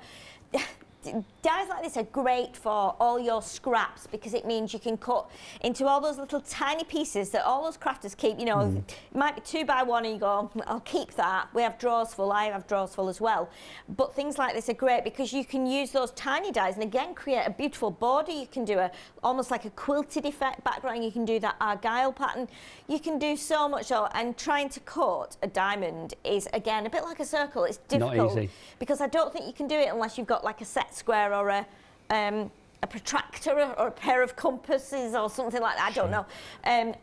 Speaker 2: Dies like this are great for all your scraps because it means you can cut into all those little tiny pieces that all those crafters keep. You know, it might be 2 by 1 and you go, I'll keep that. We have drawers full, I have drawers full as well. But things like this are great because you can use those tiny dies and again create a beautiful border. You can do almost like a quilted effect background. You can do that Argyle pattern. You can do so much so, and trying to cut a diamond is again a bit like a circle. It's difficult.
Speaker 1: Not easy.
Speaker 2: Because I don't think you can do it unless you've got like a set square or a protractor or a pair of compasses or something like that. I don't know.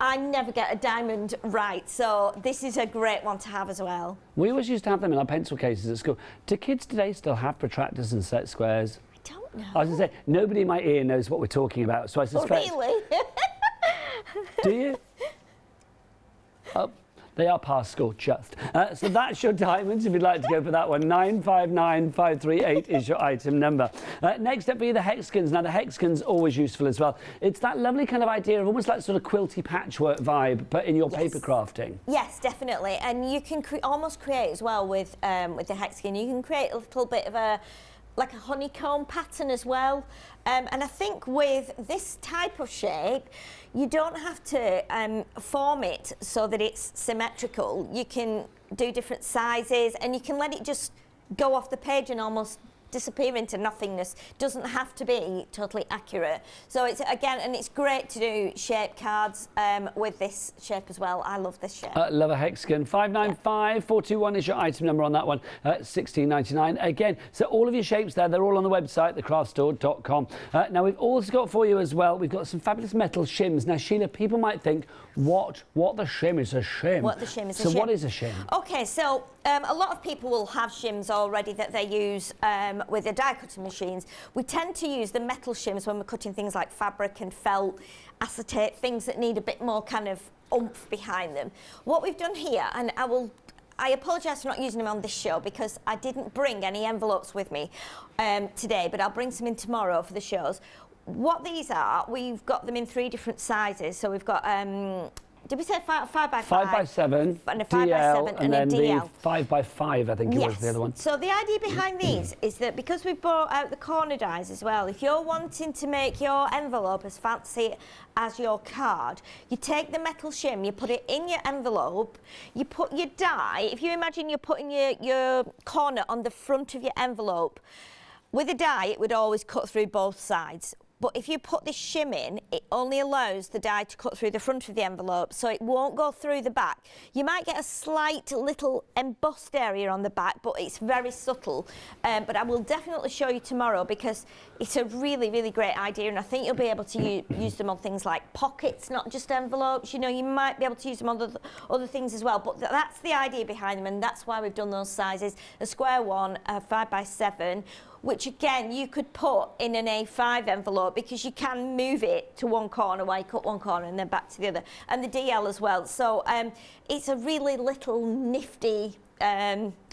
Speaker 2: I never get a diamond right, so this is a great one to have as well.
Speaker 1: We always used to have them in our pencil cases at school. Do kids today still have protractors and set squares?
Speaker 2: I don't know.
Speaker 1: I was going to say, nobody in my ear knows what we're talking about, so I suspect...
Speaker 2: Oh, really?
Speaker 1: Do you? Oh. They are past school, just. So that's your diamonds, if you'd like to go for that one. 959538 is your item number. Next up for you, the hexagons. Now, the hexagon's always useful as well. It's that lovely kind of idea of almost like sort of quilty patchwork vibe, but in your paper crafting. Yes,
Speaker 2: definitely. And you can almost create as well with the hexagon. You can create a little bit of like a honeycomb pattern as well. And I think with this type of shape, you don't have to form it so that it's symmetrical. You can do different sizes and you can let it just go off the page and almost disappear into nothingness. Doesn't have to be totally accurate. So it's again, and it's great to do shape cards with this shape as well. I love this shape.
Speaker 1: Love a hexagon. 595421 is your item number on that one. £16.99 again. So all of your shapes there, they're all on the website, thecraftstore.com. Now we've also got for you as well, we've got some fabulous metal shims. Now Sheila, people might think, what the shim is a shim?
Speaker 2: What the shim is a shim.
Speaker 1: So what is a shim?
Speaker 2: Okay, so a lot of people will have shims already that they use with their die cutting machines. We tend to use the metal shims when we're cutting things like fabric and felt, acetate, things that need a bit more kind of oomph behind them. What we've done here, and I apologise for not using them on this show because I didn't bring any envelopes with me today, but I'll bring some in tomorrow for the shows. What these are, we've got them in 3 different sizes. So we've got, did we say 5 by 5?
Speaker 1: 5 by 7,
Speaker 2: and a 5 by 7 and
Speaker 1: then
Speaker 2: a DL.
Speaker 1: the 5 by 5, I think it was the other one.
Speaker 2: So the idea behind these is that because we brought out the corner dies as well, if you're wanting to make your envelope as fancy as your card, you take the metal shim, you put it in your envelope, you put your die, if you imagine you're putting your corner on the front of your envelope, with a die it would always cut through both sides. But if you put this shim in, it only allows the die to cut through the front of the envelope, so it won't go through the back. You might get a slight little embossed area on the back, but it's very subtle. But I will definitely show you tomorrow because it's a really, really great idea, and I think you'll be able to use them on things like pockets, not just envelopes. You know, you might be able to use them on other things as well, but that's the idea behind them, and that's why we've done those sizes. A square one, a 5 by 7, which again you could put in an A5 envelope because you can move it to one corner while you cut one corner and then back to the other, and the DL as well. So it's a really little nifty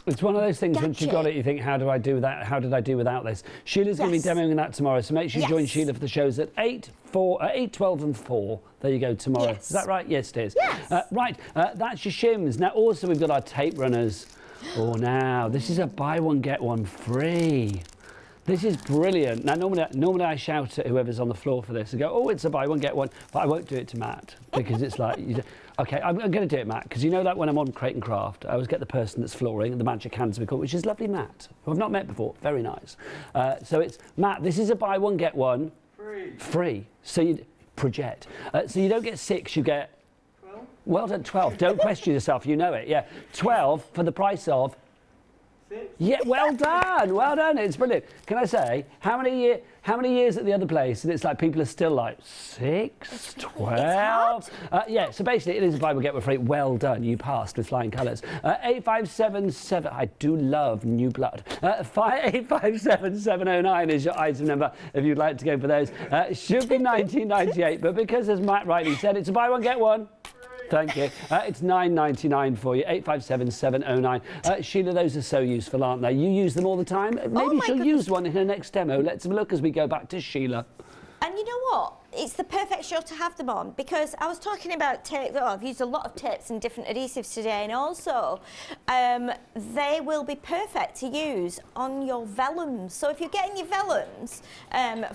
Speaker 1: it's one of those things, once you've got it, you think, how do I do that? How did I do without this? Sheila's going to be demoing that tomorrow, so make sure you join Sheila for the shows at 8, 12 and 4. There you go, tomorrow. Yes. Is that right? Yes, it is.
Speaker 2: Yes.
Speaker 1: Right, that's your shims. Now, also, we've got our tape runners. Oh, now, this is a buy one, get one free. This is brilliant. Now, normally I shout at whoever's on the floor for this and go, oh, it's a buy one, get one, but I won't do it to Matt because it's like, okay, I'm going to do it, Matt, because you know that when I'm on Crate and Craft, I always get the person that's flooring, the magic hands we call, which is lovely Matt, who I've not met before, very nice. So it's, Matt, this is a buy one, get one. Free. So you project. So you don't get 6, you get 12. Well done, 12. Don't question yourself, you know it, yeah. 12 for the price of Yeah, well done, well done. It's brilliant. Can I say, how many years at the other place? And it's like people are still like 6, 12. Yeah, so basically it is a buy one get one free. Well done, you passed with flying colours. 8577. I do love new blood. 857709 is your item number if you'd like to go for those. Should be 1998, but because as Matt rightly said, it's a buy one get one. Thank you. It's $9.99 for you. 857709. Sheila, those are so useful, aren't they? You use them all the time. Maybe she'll use one in her next demo. Let's have a look as we go back to Sheila.
Speaker 2: And you know what? It's the perfect show to have them on, because I was talking about tape. Oh, I've used a lot of tapes and different adhesives today, and also they will be perfect to use on your vellums. So if you're getting your vellums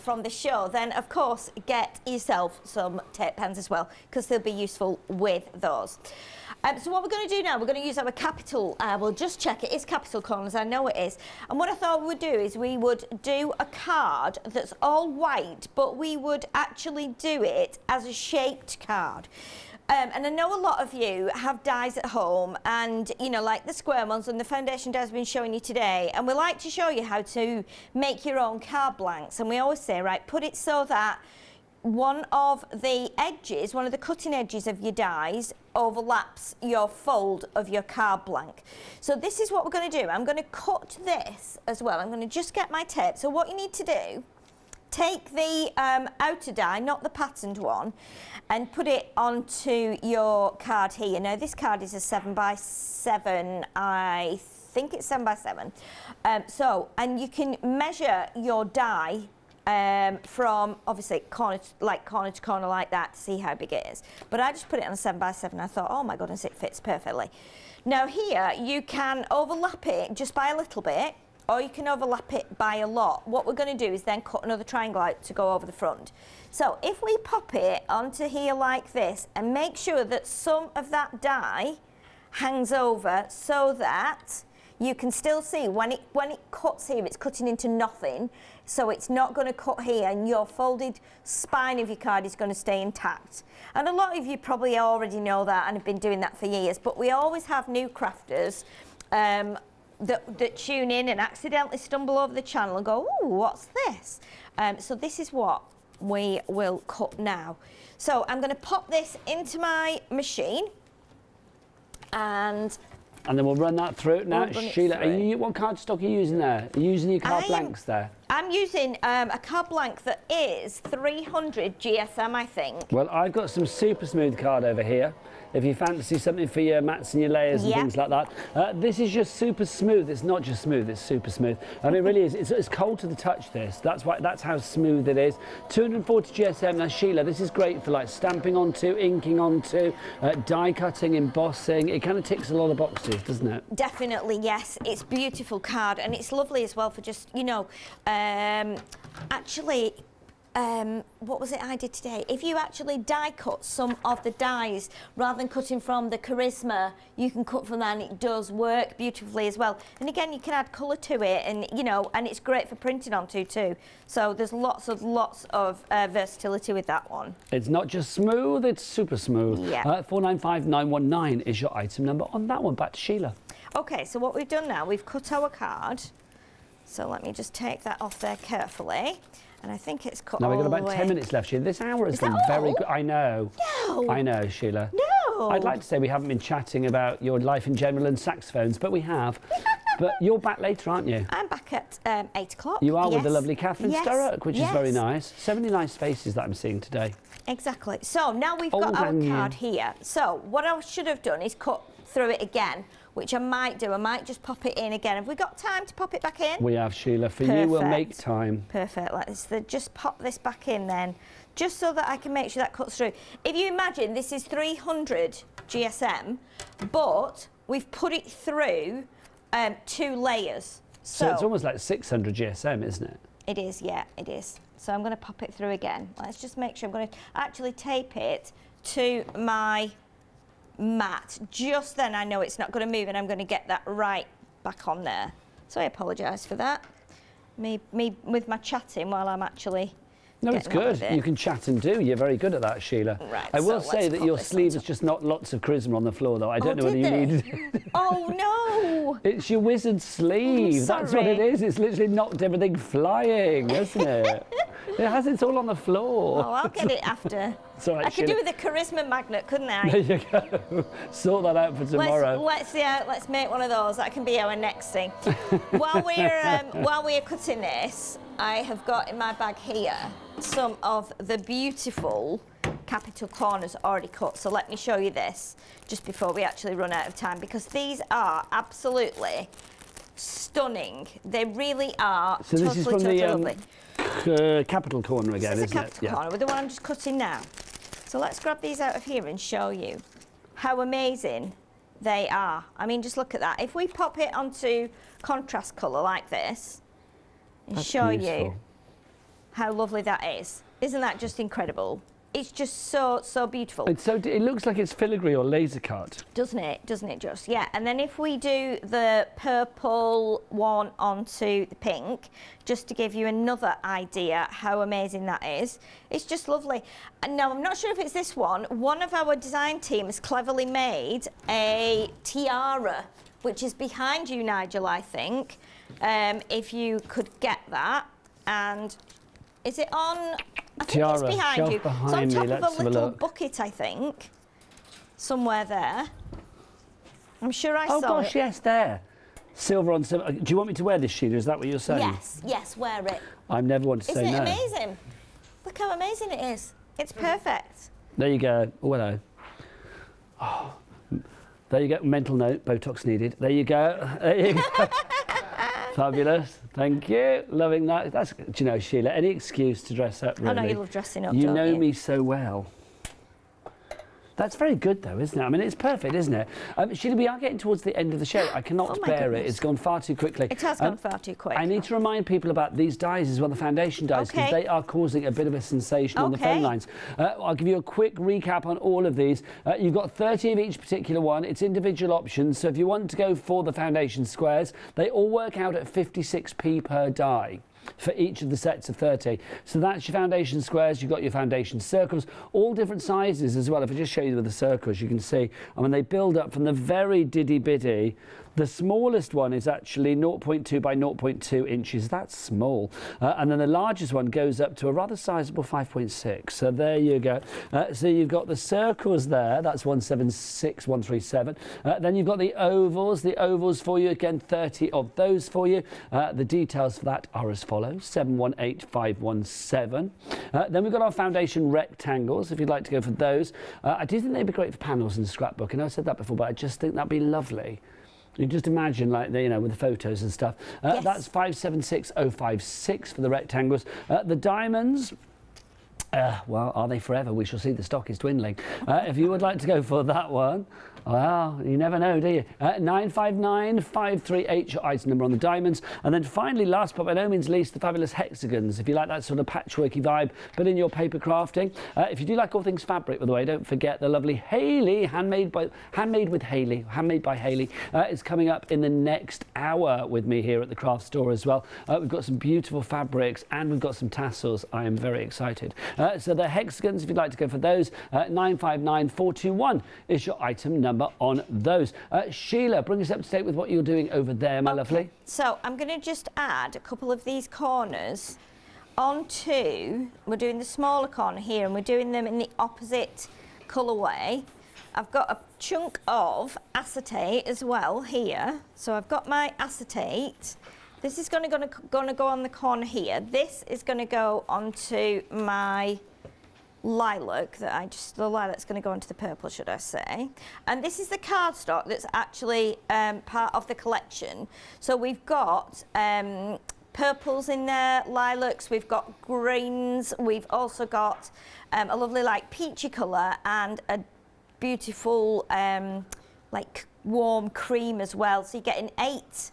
Speaker 2: from the show, then of course get yourself some tape pens as well, because they'll be useful with those. So what we're going to do now, we're going to use our capital, we'll just check it is capital corners, I know it is. And what I thought we would do is we would do a card that's all white, but we would actually do it as a shaped card. And I know a lot of you have dies at home, and you know, like the square ones and the foundation dies I've been showing you today, and we like to show you how to make your own card blanks. And we always say, right, put it so that one of the edges, one of the cutting edges of your dies overlaps your fold of your card blank. So this is what we're going to do. I'm going to cut this as well. I'm going to just get my tape. So what you need to do, take the outer die, not the patterned one, and put it onto your card here. Now this card is a 7x7, I think it's 7x7. And you can measure your die from obviously corner to corner like that to see how big it is. But I just put it on a 7x7. I thought, oh my goodness, it fits perfectly. Now here you can overlap it just by a little bit, or you can overlap it by a lot. What we're going to do is then cut another triangle out to go over the front. So if we pop it onto here like this, and make sure that some of that die hangs over so that you can still see when it cuts here, it's cutting into nothing, so it's not going to cut here, and your folded spine of your card is going to stay intact. And a lot of you probably already know that and have been doing that for years, but we always have new crafters that tune in and accidentally stumble over the channel and go, ooh, what's this? So this is what we will cut now. So I'm going to pop this into my machine, and
Speaker 1: then we'll run that through. Now, Sheila, what cardstock are you using there? Are you using your card blanks there?
Speaker 2: I'm using a card blank that is 300 GSM, I think.
Speaker 1: Well, I've got some super smooth card over here. If you fancy something for your mats and your layers and things like that. This is just super smooth. It's not just smooth, it's super smooth. I mean, it really is. It's cold to the touch, this. That's how smooth it is. 240 GSM. Now, Sheila, this is great for like stamping onto, inking onto, die cutting, embossing. It kind of ticks a lot of boxes, doesn't it?
Speaker 2: Definitely, yes. It's beautiful card, and it's lovely as well for just, you know, actually, what was it I did today? If you actually die cut some of the dies, rather than cutting from the Charisma, you can cut from that, and it does work beautifully as well. And again, you can add colour to it, and you know, and it's great for printing onto too. So there's lots of versatility with that one.
Speaker 1: It's not just smooth, it's super smooth.
Speaker 2: Yeah.
Speaker 1: 495919 is your item number on that one. Back to Sheila.
Speaker 2: Okay, so what we've done now, we've cut our card. So let me just take that off there carefully. And I think it's cut all the way.
Speaker 1: Now we've got about 10 minutes left, Sheila. This hour has gone very good. I know.
Speaker 2: No.
Speaker 1: I know, Sheila.
Speaker 2: No.
Speaker 1: I'd like to say we haven't been chatting about your life in general and saxophones, but we have. But you're back later, aren't you?
Speaker 2: I'm back at 8 o'clock.
Speaker 1: You are, with the lovely Catherine Sturrock, which is very nice. So many nice faces that I'm seeing today.
Speaker 2: Exactly. So now we've got our card here. So what I should have done is cut through it again, which I might do. I might just pop it in again. Have we got time to pop it back in?
Speaker 1: We have, Sheila. For you, we'll make time.
Speaker 2: Perfect. Let's just pop this back in then, just so that I can make sure that cuts through. If you imagine, this is 300 GSM, but we've put it through 2 layers.
Speaker 1: So it's almost like 600 GSM, isn't it?
Speaker 2: It is, yeah, it is. So I'm going to pop it through again. Let's just make sure. I'm going to actually tape it to my mat. Just then I know it's not going to move, and I'm going to get that right back on there. So I apologise for that. Me with my chatting while I'm actually
Speaker 1: No, it's good. You can chat and do. You're very good at that, Sheila.
Speaker 2: Right,
Speaker 1: I will
Speaker 2: so
Speaker 1: say
Speaker 2: let's
Speaker 1: that
Speaker 2: put
Speaker 1: your
Speaker 2: this
Speaker 1: sleeve
Speaker 2: on
Speaker 1: has just not lots of charisma on the floor, though. I don't know whether you
Speaker 2: did
Speaker 1: needed.
Speaker 2: Oh, no.
Speaker 1: It's your wizard sleeve. That's what it is. It's literally knocked everything flying, isn't it? It has. It's all on the floor.
Speaker 2: Oh, I'll get it after.
Speaker 1: It's all right,
Speaker 2: I could
Speaker 1: Sheila.
Speaker 2: do with a charisma magnet, couldn't I?
Speaker 1: There you go. Sort that out for tomorrow.
Speaker 2: Let's make one of those. That can be our next thing. while we're cutting this, I have got in my bag here some of the beautiful capital corners already cut. So let me show you this just before we actually run out of time, because these are absolutely stunning. They really are.
Speaker 1: So this is from
Speaker 2: lovely.
Speaker 1: the capital corner again,
Speaker 2: This is
Speaker 1: isn't
Speaker 2: the capital corner with the one I'm just cutting now. So let's grab these out of here and show you how amazing they are. I mean, just look at that. If we pop it onto contrast colour like this and show you how lovely that is. Isn't that just incredible? It's just so beautiful.
Speaker 1: It looks like it's filigree or laser cut.
Speaker 2: Doesn't it? Doesn't it just? Yeah. And then if we do the purple one onto the pink, just to give you another idea how amazing that is, it's just lovely. And now I'm not sure if it's this one. One of our design team has cleverly made a tiara, which is behind you, Nigel, I think. If you could get that. And is it on? I think
Speaker 1: Tiara,
Speaker 2: it's behind
Speaker 1: shelf
Speaker 2: you.
Speaker 1: behind
Speaker 2: it's on
Speaker 1: me.
Speaker 2: top
Speaker 1: Let's
Speaker 2: of a
Speaker 1: have a
Speaker 2: little
Speaker 1: look.
Speaker 2: bucket, I think. Somewhere there. I'm sure I saw it.
Speaker 1: Oh gosh, yes, there. Silver on silver. Do you want me to wear this, Sheila? Is that what you're saying?
Speaker 2: Yes, wear it.
Speaker 1: I've never wanted to say no.
Speaker 2: Isn't it amazing? Look how amazing it is. It's perfect.
Speaker 1: There you go. Oh, hello. Oh, there you go. Mental note, Botox needed. There you go. There you go. Fabulous. Thank you. Loving that. That's, do you know, Sheila, any excuse to dress up, really.
Speaker 2: I know you love dressing up,
Speaker 1: You
Speaker 2: don't
Speaker 1: know
Speaker 2: you?
Speaker 1: me so well. That's very good, though, isn't it? I mean, it's perfect, isn't it? Sheila, we are getting towards the end of the show. I cannot
Speaker 2: Oh, my
Speaker 1: bear
Speaker 2: goodness.
Speaker 1: it. It's gone far too quickly.
Speaker 2: It has gone far too quick.
Speaker 1: I need to remind people about these dyes as well, the foundation dyes, because
Speaker 2: Okay.
Speaker 1: they are causing a bit of a sensation on the
Speaker 2: Okay.
Speaker 1: phone lines. I'll give you a quick recap on all of these. You've got 30 of each particular one. It's individual options. So if you want to go for the foundation squares, they all work out at 56p per die for each of the sets of 30. So that's your foundation squares. You've got your foundation circles, all different sizes as well. If I just show you with the circles, you can see, I mean, they build up from the very diddy-bitty. The smallest one is actually 0.2 by 0.2 inches. That's small. And then the largest one goes up to a rather sizable 5.6. So there you go. So you've got the circles there. That's 176, 137. Then you've got the ovals. The ovals for you, again, 30 of those for you. The details for that are as follows, 718517. Then we've got our foundation rectangles, if you'd like to go for those. I do think they'd be great for panels and scrapbook. And I've said that before, but I just think that'd be lovely. You just imagine, like, you know, with the photos and stuff.
Speaker 2: Yes.
Speaker 1: That's 576056 for the rectangles. The diamonds, well, are they forever? We shall see. The stock is dwindling. If you would like to go for that one, well, you never know, do you? 959538, your item number on the diamonds. And then finally, last but by no means least, the fabulous hexagons. If you like that sort of patchworky vibe, but in your paper crafting. If you do like all things fabric, by the way, don't forget the lovely Hayley, handmade by Hayley, is coming up in the next hour with me here at the craft store as well. We've got some beautiful fabrics and we've got some tassels. I am very excited. So the hexagons, if you'd like to go for those, 959421 is your item number on those. Sheila, bring us up to date with what you're doing over there, my lovely.
Speaker 2: So I'm going to just add a couple of these corners onto, we're doing the smaller corner here and we're doing them in the opposite colourway. I've got a chunk of acetate as well here. So I've got my acetate. This is going to go on the corner here. This is going to go onto my lilac the lilac's going to go into the purple, should I say. And this is the cardstock that's actually part of the collection. So we've got purples in there, lilacs, we've got greens, we've also got a lovely like peachy colour and a beautiful like warm cream as well. So you're getting 8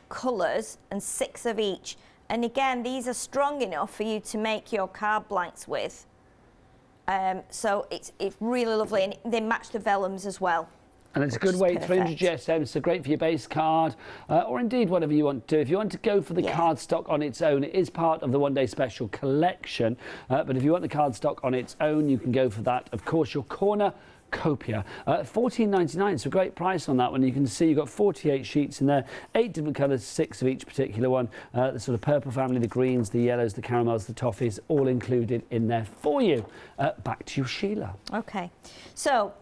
Speaker 2: colours and 6 of each. And again, these are strong enough for you to make your card blanks with. So it's really lovely, and they match the vellums as well.
Speaker 1: And it's a good weight, 300 GSM, so great for your base card, or indeed whatever you want to do. If you want to go for the cardstock on its own, it is part of the one-day special collection. But if you want the cardstock on its own, you can go for that. Of course, your Corner-Copia, $14.99, so a great price on that one. You can see you've got 48 sheets in there, 8 different colours, 6 of each particular one. The sort of purple family, the greens, the yellows, the caramels, the toffees, all included in there for you. Back to you, Sheila.
Speaker 2: Okay, so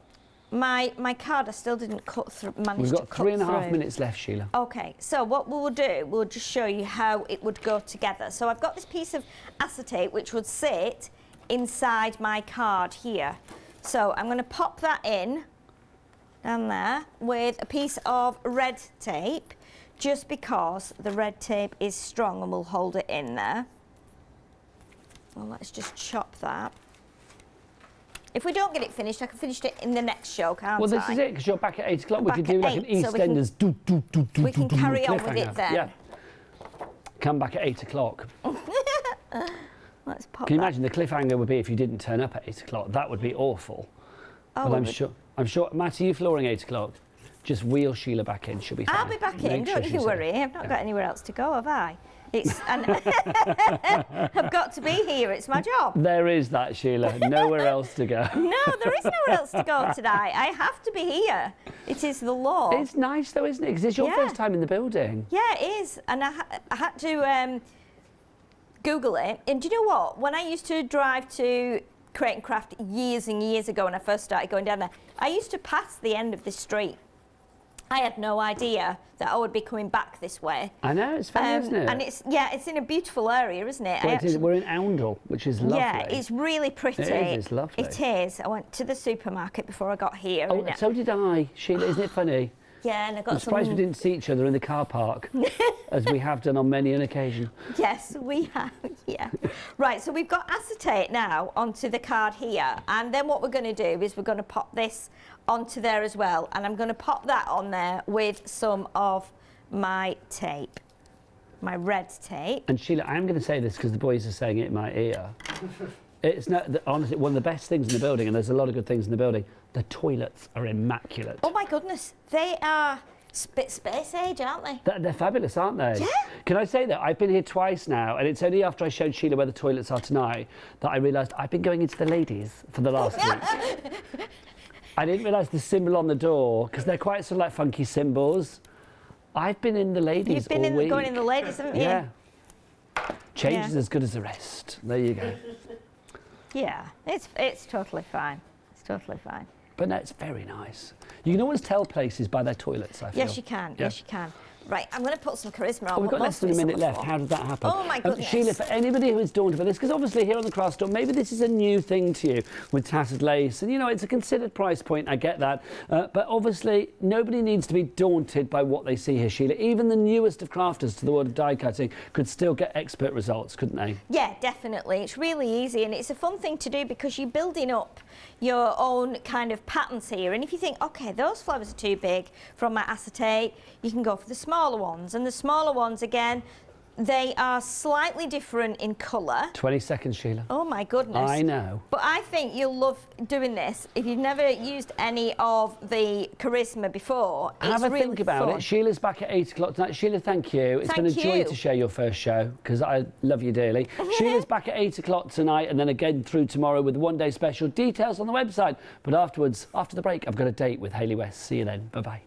Speaker 2: my card I still didn't cut through.
Speaker 1: We've got 3.5 minutes left, Sheila.
Speaker 2: Okay, so what we'll do, we'll just show you how it would go together. So I've got this piece of acetate which would sit inside my card here. So I'm going to pop that in down there with a piece of red tape, just because the red tape is strong and will hold it in there. Well, let's just chop that. If we don't get it finished, I can finish it in the next show, can't I?
Speaker 1: Well, this is it, because you're back at 8 o'clock. We can do like an
Speaker 2: so
Speaker 1: EastEnders.
Speaker 2: we can carry on with it then.
Speaker 1: Yeah. Come back at 8 o'clock.
Speaker 2: Let's pop.
Speaker 1: Can you imagine the cliffhanger would be if you didn't turn up at 8 o'clock? That would be awful.
Speaker 2: Oh,
Speaker 1: but I'm sure. Matt, are you flooring 8 o'clock? Just wheel Sheila back in. She'll be fine.
Speaker 2: I'll be back in. Don't you worry. I've not got anywhere else to go, have I? And I've got to be here. It's my job.
Speaker 1: There is that, Sheila. Nowhere else to go.
Speaker 2: No, there is nowhere else to go tonight. I have to be here. It is the law.
Speaker 1: It's nice though, isn't it? Because it's your first time in the building.
Speaker 2: Yeah, it is. And I had to Google it. And do you know what? When I used to drive to Create and Craft years and years ago when I first started going down there, I used to pass the end of this street. I had no idea that I would be coming back this way.
Speaker 1: I know, it's funny, isn't it?
Speaker 2: And it's in a beautiful area, isn't it?
Speaker 1: Well, we're in Oundle, which is lovely.
Speaker 2: Yeah, it's really pretty.
Speaker 1: It is, it's lovely.
Speaker 2: It is. I went to the supermarket before I got here.
Speaker 1: Oh, so did I, Sheila. Isn't it funny?
Speaker 2: Yeah, and I got
Speaker 1: I'm surprised we didn't see each other in the car park, as we have done on many an occasion.
Speaker 2: Yes, we have, yeah. Right, so we've got acetate now onto the card here, and then what we're going to do is we're going to pop this onto there as well, and I'm going to pop that on there with some of my tape, my red tape.
Speaker 1: And Sheila, I'm going to say this because the boys are saying it in my ear. It's not, honestly, one of the best things in the building, and there's a lot of good things in the building, the toilets are immaculate.
Speaker 2: Oh my goodness, they are space age, aren't they?
Speaker 1: They're fabulous, aren't they?
Speaker 2: Yeah.
Speaker 1: Can I say that? I've been here twice now, and it's only after I showed Sheila where the toilets are tonight that I realised I've been going into the ladies for the last week. I didn't realise the symbol on the door, because they're quite sort of like funky symbols. I've been in the ladies all week.
Speaker 2: You've been going in the ladies, haven't you?
Speaker 1: Yeah. Change is as good as the rest. There you go.
Speaker 2: Yeah, it's totally fine. It's totally fine.
Speaker 1: But no, it's very nice. You can always tell places by their toilets, I feel.
Speaker 2: Yes, you can. Yeah. Yes, you can. Right, I'm going to put some charisma on.
Speaker 1: We've got less than a minute left. How did that happen?
Speaker 2: Oh, my goodness.
Speaker 1: Sheila, for anybody who is daunted by this, because obviously here on the craft store, maybe this is a new thing to you with tattered lace. And, you know, it's a considered price point. I get that. But obviously, nobody needs to be daunted by what they see here, Sheila. Even the newest of crafters to the world of die cutting could still get expert results, couldn't they?
Speaker 2: Yeah, definitely. It's really easy, and it's a fun thing to do because you're building up your own kind of patterns here. And if you think, OK, those flowers are too big from my acetate, you can go for the smaller ones. And the smaller ones, again, they are slightly different in colour.
Speaker 1: 20 seconds, Sheila.
Speaker 2: Oh, my goodness.
Speaker 1: I know.
Speaker 2: But I think you'll love doing this. If you've never used any of the charisma before,
Speaker 1: Have a think about it. Sheila's back at 8 o'clock tonight. Sheila, thank you. It's been a joy to share your first show, because I love you dearly. Sheila's back at 8 o'clock tonight, and then again through tomorrow with the one-day special. Details on the website. But afterwards, after the break, I've got a date with Hayley West. See you then. Bye-bye.